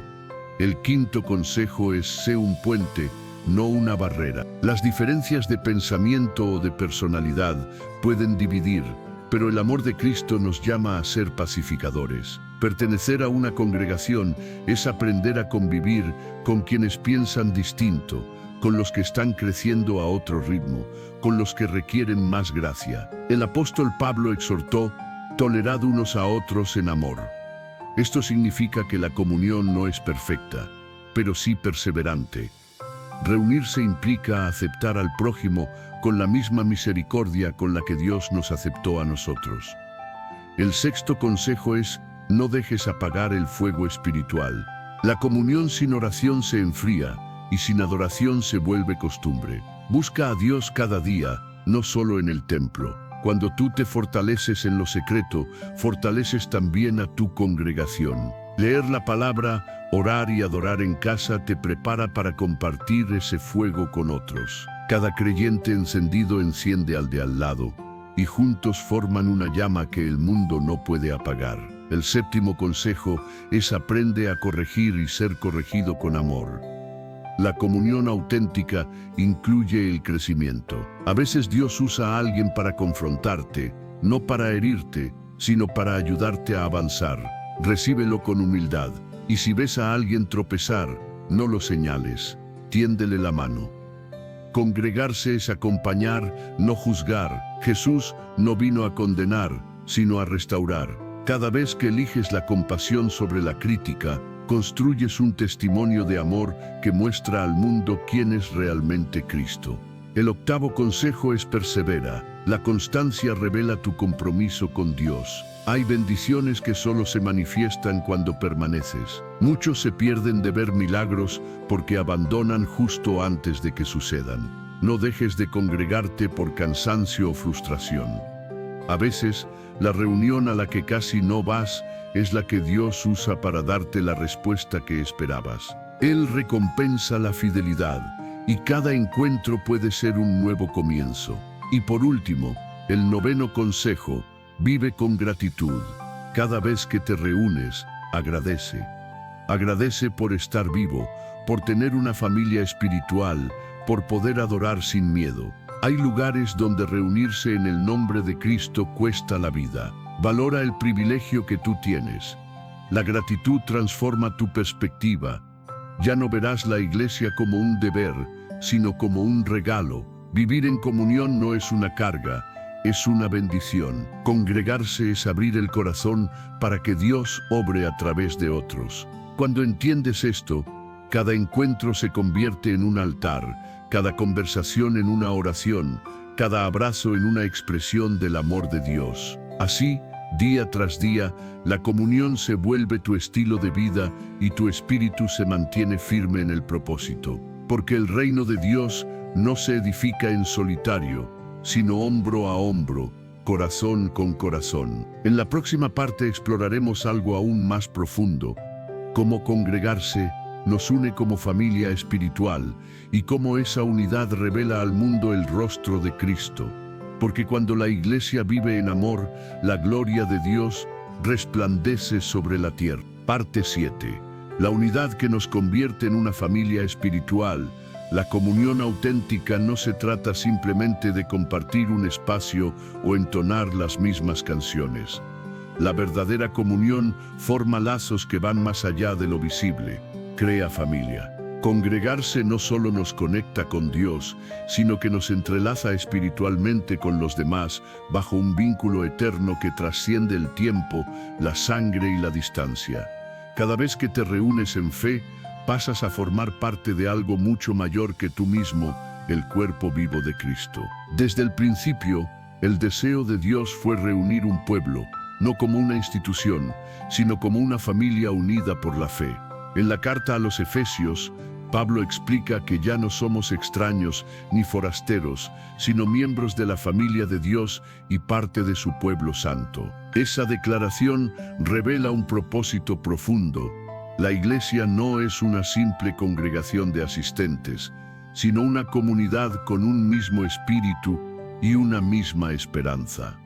El quinto consejo es: sé un puente, no una barrera. Las diferencias de pensamiento o de personalidad pueden dividir, pero el amor de Cristo nos llama a ser pacificadores. Pertenecer a una congregación es aprender a convivir con quienes piensan distinto, con los que están creciendo a otro ritmo, con los que requieren más gracia. El apóstol Pablo exhortó: tolerad unos a otros en amor. Esto significa que la comunión no es perfecta, pero sí perseverante. Reunirse implica aceptar al prójimo con la misma misericordia con la que Dios nos aceptó a nosotros. El sexto consejo es: no dejes apagar el fuego espiritual. La comunión sin oración se enfría y sin adoración se vuelve costumbre. Busca a Dios cada día, no solo en el templo. Cuando tú te fortaleces en lo secreto, fortaleces también a tu congregación. Leer la palabra, orar y adorar en casa te prepara para compartir ese fuego con otros. Cada creyente encendido enciende al de al lado, y juntos forman una llama que el mundo no puede apagar. El séptimo consejo es: aprende a corregir y ser corregido con amor. La comunión auténtica incluye el crecimiento. A veces Dios usa a alguien para confrontarte, no para herirte, sino para ayudarte a avanzar. Recíbelo con humildad, y si ves a alguien tropezar, no lo señales, tiéndele la mano. Congregarse es acompañar, no juzgar. Jesús no vino a condenar, sino a restaurar. Cada vez que eliges la compasión sobre la crítica, construyes un testimonio de amor que muestra al mundo quién es realmente Cristo. El octavo consejo es: persevera. La constancia revela tu compromiso con Dios. Hay bendiciones que solo se manifiestan cuando permaneces. Muchos se pierden de ver milagros porque abandonan justo antes de que sucedan. No dejes de congregarte por cansancio o frustración. A veces, la reunión a la que casi no vas es la que Dios usa para darte la respuesta que esperabas. Él recompensa la fidelidad, y cada encuentro puede ser un nuevo comienzo. Y por último, el noveno consejo: vive con gratitud. Cada vez que te reúnes, agradece. Agradece por estar vivo, por tener una familia espiritual, por poder adorar sin miedo. Hay lugares donde reunirse en el nombre de Cristo cuesta la vida. Valora el privilegio que tú tienes. La gratitud transforma tu perspectiva. Ya no verás la iglesia como un deber, sino como un regalo. Vivir en comunión no es una carga, es una bendición. Congregarse es abrir el corazón para que Dios obre a través de otros. Cuando entiendes esto, cada encuentro se convierte en un altar, cada conversación en una oración, cada abrazo en una expresión del amor de Dios. Así, día tras día, la comunión se vuelve tu estilo de vida y tu espíritu se mantiene firme en el propósito. Porque el reino de Dios no se edifica en solitario, sino hombro a hombro, corazón con corazón. En la próxima parte exploraremos algo aún más profundo: cómo congregarse nos une como familia espiritual y cómo esa unidad revela al mundo el rostro de Cristo. Porque cuando la iglesia vive en amor, la gloria de Dios resplandece sobre la tierra. Parte 7. La unidad que nos convierte en una familia espiritual. La comunión auténtica no se trata simplemente de compartir un espacio o entonar las mismas canciones. La verdadera comunión forma lazos que van más allá de lo visible. crea familia. Congregarse no solo nos conecta con Dios, sino que nos entrelaza espiritualmente con los demás bajo un vínculo eterno que trasciende el tiempo, la sangre y la distancia. Cada vez que te reúnes en fe, pasas a formar parte de algo mucho mayor que tú mismo, el cuerpo vivo de Cristo. Desde el principio, el deseo de Dios fue reunir un pueblo, no como una institución, sino como una familia unida por la fe. En la carta a los Efesios, Pablo explica que ya no somos extraños ni forasteros, sino miembros de la familia de Dios y parte de su pueblo santo. Esa declaración revela un propósito profundo. La iglesia no es una simple congregación de asistentes, sino una comunidad con un mismo espíritu y una misma esperanza.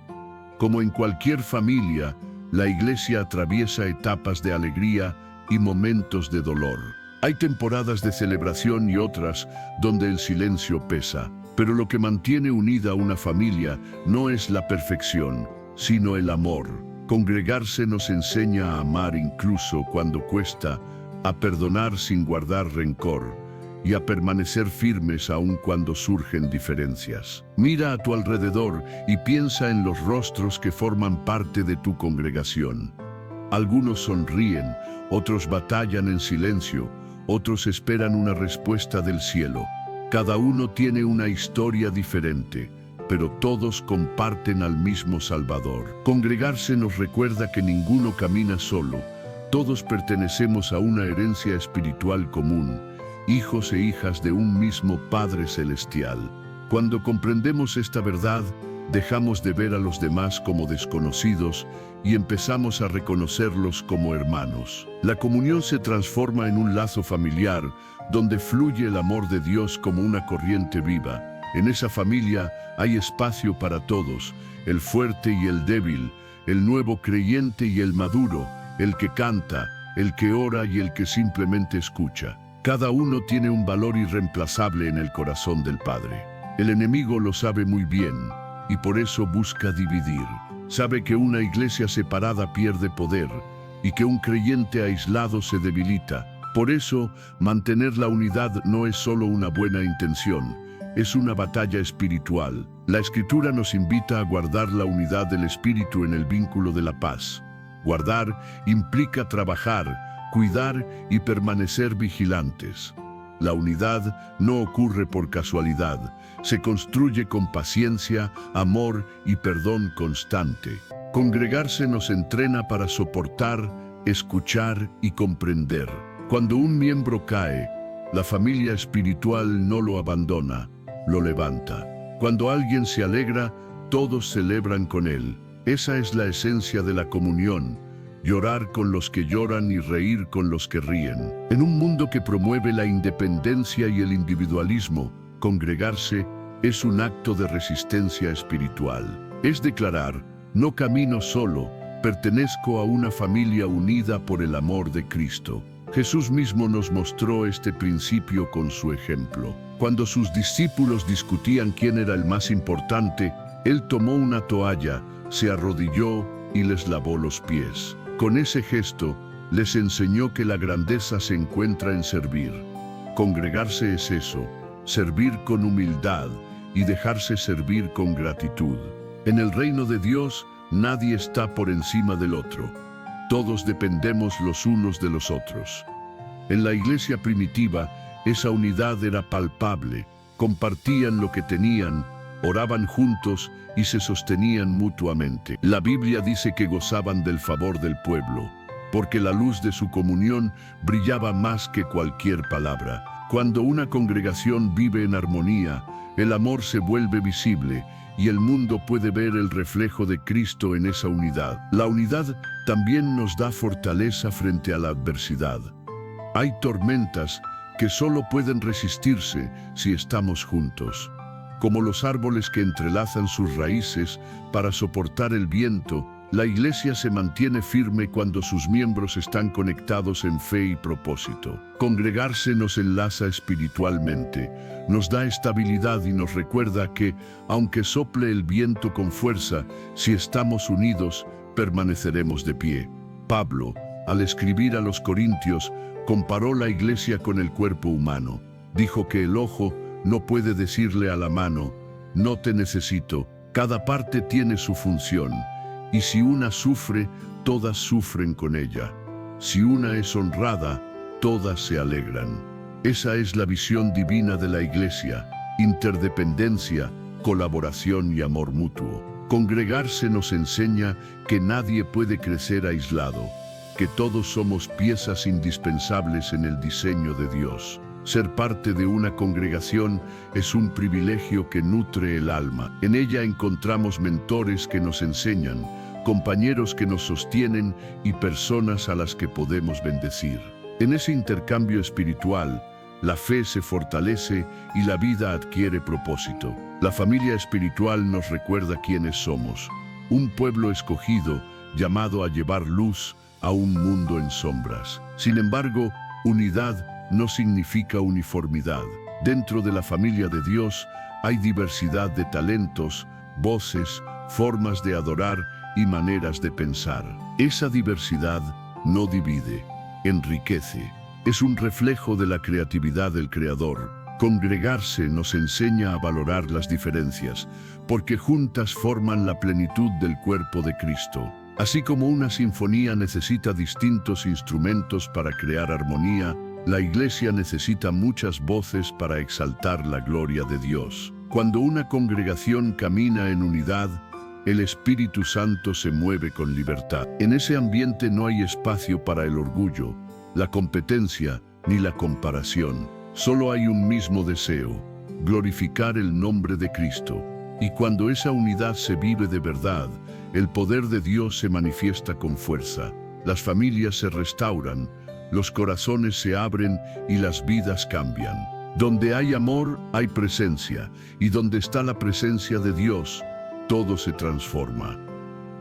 Como en cualquier familia, la iglesia atraviesa etapas de alegría y momentos de dolor. Hay temporadas de celebración y otras donde el silencio pesa, pero lo que mantiene unida a una familia no es la perfección, sino el amor. Congregarse nos enseña a amar incluso cuando cuesta, a perdonar sin guardar rencor y a permanecer firmes aun cuando surgen diferencias. Mira a tu alrededor y piensa en los rostros que forman parte de tu congregación. Algunos sonríen, otros batallan en silencio, otros esperan una respuesta del cielo. Cada uno tiene una historia diferente, pero todos comparten al mismo Salvador. Congregarse nos recuerda que ninguno camina solo. Todos pertenecemos a una herencia espiritual común, hijos e hijas de un mismo Padre Celestial. Cuando comprendemos esta verdad, dejamos de ver a los demás como desconocidos y empezamos a reconocerlos como hermanos. La comunión se transforma en un lazo familiar donde fluye el amor de Dios como una corriente viva. En esa familia hay espacio para todos, el fuerte y el débil, el nuevo creyente y el maduro, el que canta, el que ora y el que simplemente escucha. Cada uno tiene un valor irreemplazable en el corazón del Padre. El enemigo lo sabe muy bien y por eso busca dividir. Sabe que una iglesia separada pierde poder y que un creyente aislado se debilita. Por eso, mantener la unidad no es solo una buena intención, es una batalla espiritual. La Escritura nos invita a guardar la unidad del Espíritu en el vínculo de la paz. Guardar implica trabajar, cuidar y permanecer vigilantes. La unidad no ocurre por casualidad, se construye con paciencia, amor y perdón constante. Congregarse nos entrena para soportar, escuchar y comprender. Cuando un miembro cae, la familia espiritual no lo abandona, lo levanta. Cuando alguien se alegra, todos celebran con él. Esa es la esencia de la comunión. Llorar con los que lloran y reír con los que ríen. En un mundo que promueve la independencia y el individualismo, congregarse es un acto de resistencia espiritual. Es declarar, no camino solo, pertenezco a una familia unida por el amor de Cristo. Jesús mismo nos mostró este principio con su ejemplo. Cuando sus discípulos discutían quién era el más importante, Él tomó una toalla, se arrodilló y les lavó los pies. Con ese gesto, les enseñó que la grandeza se encuentra en servir. Congregarse es eso, servir con humildad y dejarse servir con gratitud. En el reino de Dios, nadie está por encima del otro. Todos dependemos los unos de los otros. En la iglesia primitiva, esa unidad era palpable. Compartían lo que tenían, oraban juntos y se sostenían mutuamente. La Biblia dice que gozaban del favor del pueblo, porque la luz de su comunión brillaba más que cualquier palabra. Cuando una congregación vive en armonía, el amor se vuelve visible y el mundo puede ver el reflejo de Cristo en esa unidad. La unidad también nos da fortaleza frente a la adversidad. Hay tormentas que solo pueden resistirse si estamos juntos. Como los árboles que entrelazan sus raíces para soportar el viento, la iglesia se mantiene firme cuando sus miembros están conectados en fe y propósito. Congregarse nos enlaza espiritualmente, nos da estabilidad y nos recuerda que, aunque sople el viento con fuerza, si estamos unidos, permaneceremos de pie. Pablo, Al escribir a los Corintios, comparó la iglesia con el cuerpo humano. Dijo que el ojo no puede decirle a la mano, no te necesito. Cada parte tiene su función, y si una sufre, todas sufren con ella. Si una es honrada, todas se alegran. Esa es la visión divina de la iglesia: interdependencia, colaboración y amor mutuo. Congregarse nos enseña que nadie puede crecer aislado, que todos somos piezas indispensables en el diseño de Dios. Ser parte de una congregación es un privilegio que nutre el alma. En ella encontramos mentores que nos enseñan, compañeros que nos sostienen y personas a las que podemos bendecir. En ese intercambio espiritual, la fe se fortalece y la vida adquiere propósito. La familia espiritual nos recuerda quiénes somos: un pueblo escogido llamado a llevar luz a un mundo en sombras. Sin embargo, unidad no significa uniformidad. Dentro de la familia de Dios hay diversidad de talentos, voces, formas de adorar y maneras de pensar. Esa diversidad no divide, enriquece. Es un reflejo de la creatividad del Creador. Congregarse nos enseña a valorar las diferencias, porque juntas forman la plenitud del cuerpo de Cristo. Así como una sinfonía necesita distintos instrumentos para crear armonía, la iglesia necesita muchas voces para exaltar la gloria de Dios. Cuando una congregación camina en unidad, el Espíritu Santo se mueve con libertad. En ese ambiente no hay espacio para el orgullo, la competencia ni la comparación. Solo hay un mismo deseo: glorificar el nombre de Cristo. Y cuando esa unidad se vive de verdad, el poder de Dios se manifiesta con fuerza. Las familias se restauran, los corazones se abren y las vidas cambian. Donde hay amor, hay presencia, y donde está la presencia de Dios, todo se transforma.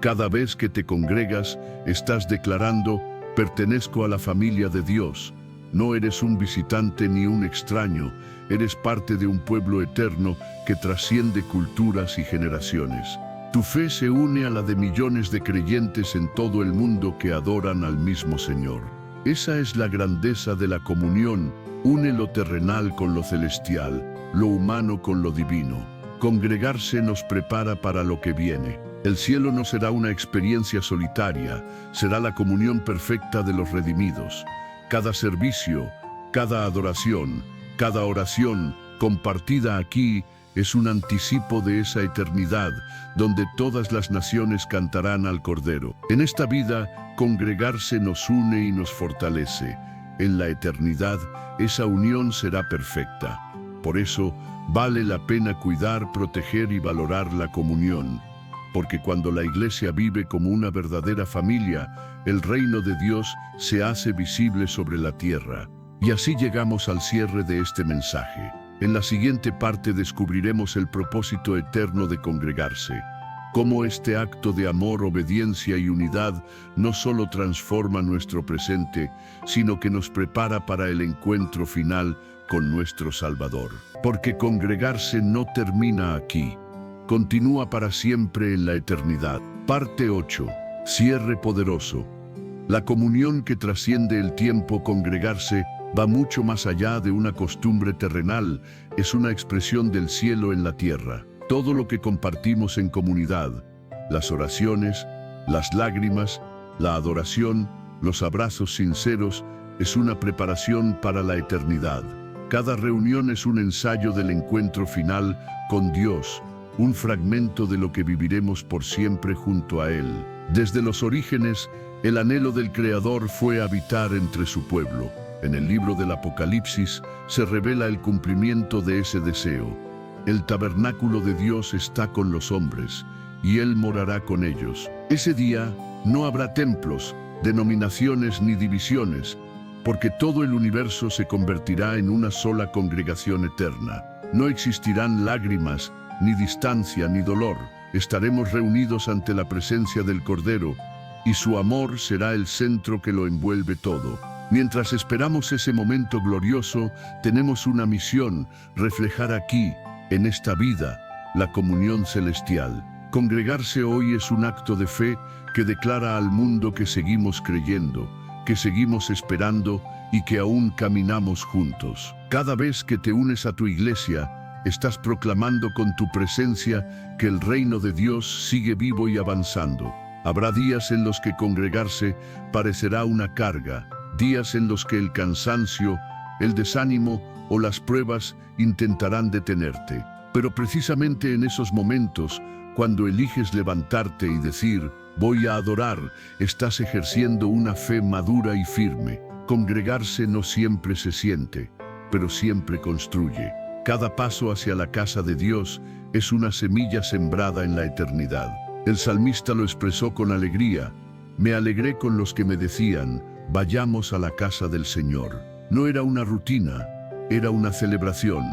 Cada vez que te congregas, estás declarando: pertenezco a la familia de Dios. No eres un visitante ni un extraño, eres parte de un pueblo eterno que trasciende culturas y generaciones. Tu fe se une a la de millones de creyentes en todo el mundo que adoran al mismo Señor. Esa es la grandeza de la comunión: une lo terrenal con lo celestial, lo humano con lo divino. Congregarse nos prepara para lo que viene. El cielo no será una experiencia solitaria, será la comunión perfecta de los redimidos. Cada servicio, cada adoración, cada oración compartida aquí es un anticipo de esa eternidad, donde todas las naciones cantarán al Cordero. En esta vida, congregarse nos une y nos fortalece. En la eternidad, esa unión será perfecta. Por eso, vale la pena cuidar, proteger y valorar la comunión. Porque cuando la iglesia vive como una verdadera familia, el reino de Dios se hace visible sobre la tierra. Y así llegamos al cierre de este mensaje. En la siguiente parte descubriremos el propósito eterno de congregarse. Cómo este acto de amor, obediencia y unidad no solo transforma nuestro presente, sino que nos prepara para el encuentro final con nuestro Salvador. Porque congregarse no termina aquí. Continúa para siempre en la eternidad. Parte 8. Cierre poderoso. La comunión que trasciende el tiempo. Congregarse va mucho más allá de una costumbre terrenal. Es una expresión del cielo en la tierra. Todo lo que compartimos en comunidad, las oraciones, las lágrimas, la adoración, los abrazos sinceros, es una preparación para la eternidad. Cada reunión es un ensayo del encuentro final con Dios, un fragmento de lo que viviremos por siempre junto a Él. Desde los orígenes, el anhelo del Creador fue habitar entre su pueblo. En el libro del Apocalipsis se revela el cumplimiento de ese deseo. El tabernáculo de Dios está con los hombres, y Él morará con ellos. Ese día no habrá templos, denominaciones ni divisiones, porque todo el universo se convertirá en una sola congregación eterna. No existirán lágrimas, ni distancia, ni dolor. Estaremos reunidos ante la presencia del Cordero, y su amor será el centro que lo envuelve todo. Mientras esperamos ese momento glorioso, tenemos una misión: reflejar aquí, en esta vida, la comunión celestial. Congregarse hoy es un acto de fe que declara al mundo que seguimos creyendo, que seguimos esperando y que aún caminamos juntos. Cada vez que te unes a tu iglesia, estás proclamando con tu presencia que el reino de Dios sigue vivo y avanzando. Habrá días en los que congregarse parecerá una carga, días en los que el cansancio, el desánimo o las pruebas intentarán detenerte. Pero precisamente en esos momentos, cuando eliges levantarte y decir, voy a adorar, estás ejerciendo una fe madura y firme. Congregarse no siempre se siente, pero siempre construye. Cada paso hacia la casa de Dios es una semilla sembrada en la eternidad. El salmista lo expresó con alegría. Me alegré con los que me decían, vayamos a la casa del Señor. No era una rutina, era una celebración.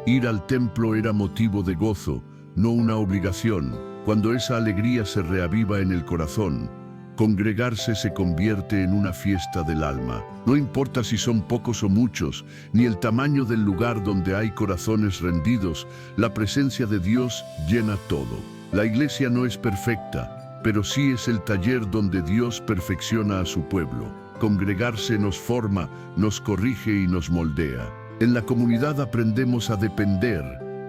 Ir al templo era motivo de gozo, no una obligación. Cuando esa alegría se reaviva en el corazón, congregarse se convierte en una fiesta del alma. No importa si son pocos o muchos, ni el tamaño del lugar donde hay corazones rendidos, la presencia de Dios llena todo. La iglesia no es perfecta, pero sí es el taller donde Dios perfecciona a su pueblo. Congregarse nos forma, nos corrige y nos moldea. En la comunidad aprendemos a depender,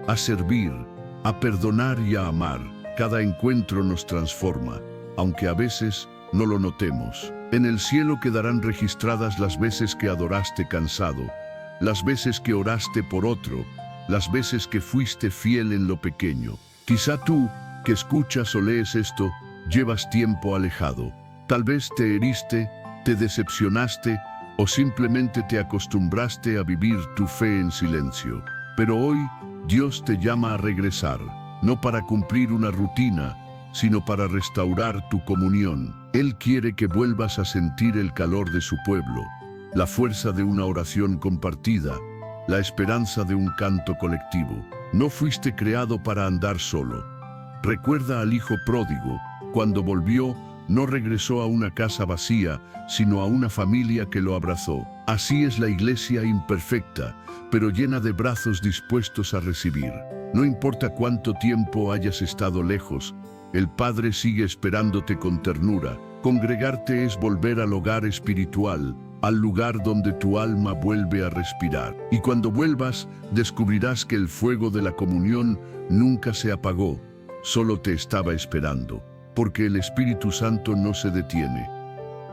a servir, a perdonar y a amar. Cada encuentro nos transforma, aunque a veces no lo notemos. En el cielo quedarán registradas las veces que adoraste cansado, las veces que oraste por otro, las veces que fuiste fiel en lo pequeño. Quizá tú, que escuchas o lees esto, llevas tiempo alejado. Tal vez te heriste, te decepcionaste o simplemente te acostumbraste a vivir tu fe en silencio. Pero hoy Dios te llama a regresar, no para cumplir una rutina, sino para restaurar tu comunión. Él quiere que vuelvas a sentir el calor de su pueblo, la fuerza de una oración compartida, la esperanza de un canto colectivo. No fuiste creado para andar solo. Recuerda al hijo pródigo. Cuando volvió, no regresó a una casa vacía, sino a una familia que lo abrazó. Así es la iglesia imperfecta, pero llena de brazos dispuestos a recibir. No importa cuánto tiempo hayas estado lejos, el Padre sigue esperándote con ternura. Congregarte es volver al hogar espiritual, al lugar donde tu alma vuelve a respirar. Y cuando vuelvas, descubrirás que el fuego de la comunión nunca se apagó, solo te estaba esperando, porque el Espíritu Santo no se detiene.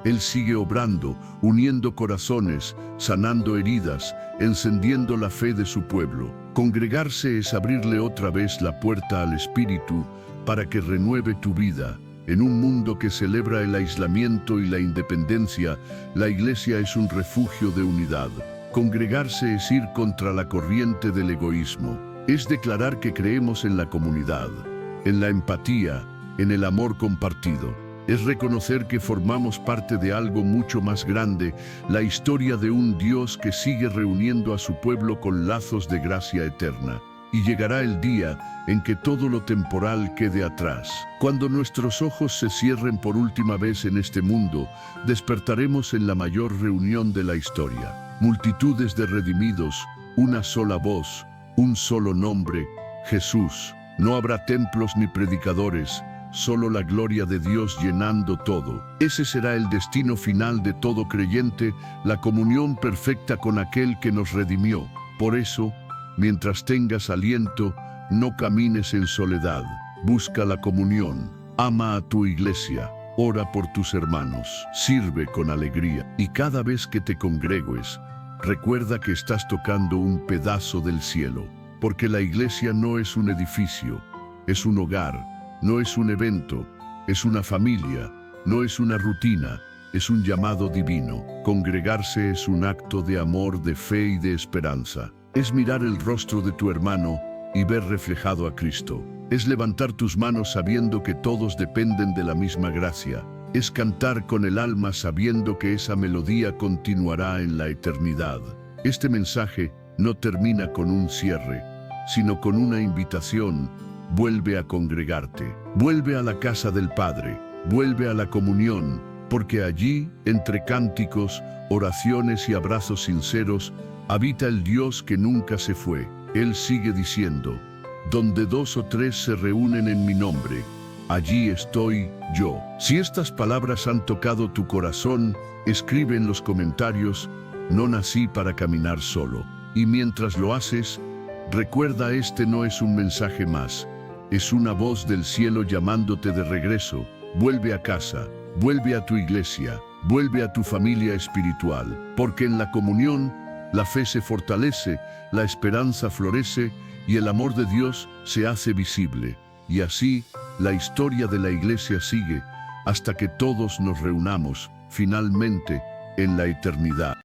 Él sigue obrando, uniendo corazones, sanando heridas, encendiendo la fe de su pueblo. Congregarse es abrirle otra vez la puerta al Espíritu para que renueve tu vida. En un mundo que celebra el aislamiento y la independencia, la iglesia es un refugio de unidad. Congregarse es ir contra la corriente del egoísmo. Es declarar que creemos en la comunidad, en la empatía, en el amor compartido. Es reconocer que formamos parte de algo mucho más grande, la historia de un Dios que sigue reuniendo a su pueblo con lazos de gracia eterna. Y llegará el día en que todo lo temporal quede atrás. Cuando nuestros ojos se cierren por última vez en este mundo, despertaremos en la mayor reunión de la historia. Multitudes de redimidos, una sola voz, un solo nombre, Jesús. No habrá templos ni predicadores, solo la gloria de Dios llenando todo. Ese será el destino final de todo creyente, la comunión perfecta con aquel que nos redimió. Por eso, mientras tengas aliento, no camines en soledad. Busca la comunión, ama a tu iglesia, ora por tus hermanos, sirve con alegría. Y cada vez que te congregues, recuerda que estás tocando un pedazo del cielo. Porque la iglesia no es un edificio, es un hogar, no es un evento, es una familia, no es una rutina, es un llamado divino. Congregarse es un acto de amor, de fe y de esperanza. Es mirar el rostro de tu hermano y ver reflejado a Cristo. Es levantar tus manos sabiendo que todos dependen de la misma gracia. Es cantar con el alma sabiendo que esa melodía continuará en la eternidad. Este mensaje no termina con un cierre, sino con una invitación. Vuelve a congregarte, vuelve a la casa del Padre, vuelve a la comunión, porque allí, entre cánticos, oraciones y abrazos sinceros, habita el Dios que nunca se fue. Él sigue diciendo, donde 2 o 3 se reúnen en mi nombre, allí estoy yo. Si estas palabras han tocado tu corazón, escribe en los comentarios, no nací para caminar solo. Y mientras lo haces, recuerda, este no es un mensaje más, es una voz del cielo llamándote de regreso. Vuelve a casa, vuelve a tu iglesia, vuelve a tu familia espiritual, porque en la comunión, la fe se fortalece, la esperanza florece y el amor de Dios se hace visible. Y así, la historia de la iglesia sigue hasta que todos nos reunamos, finalmente, en la eternidad.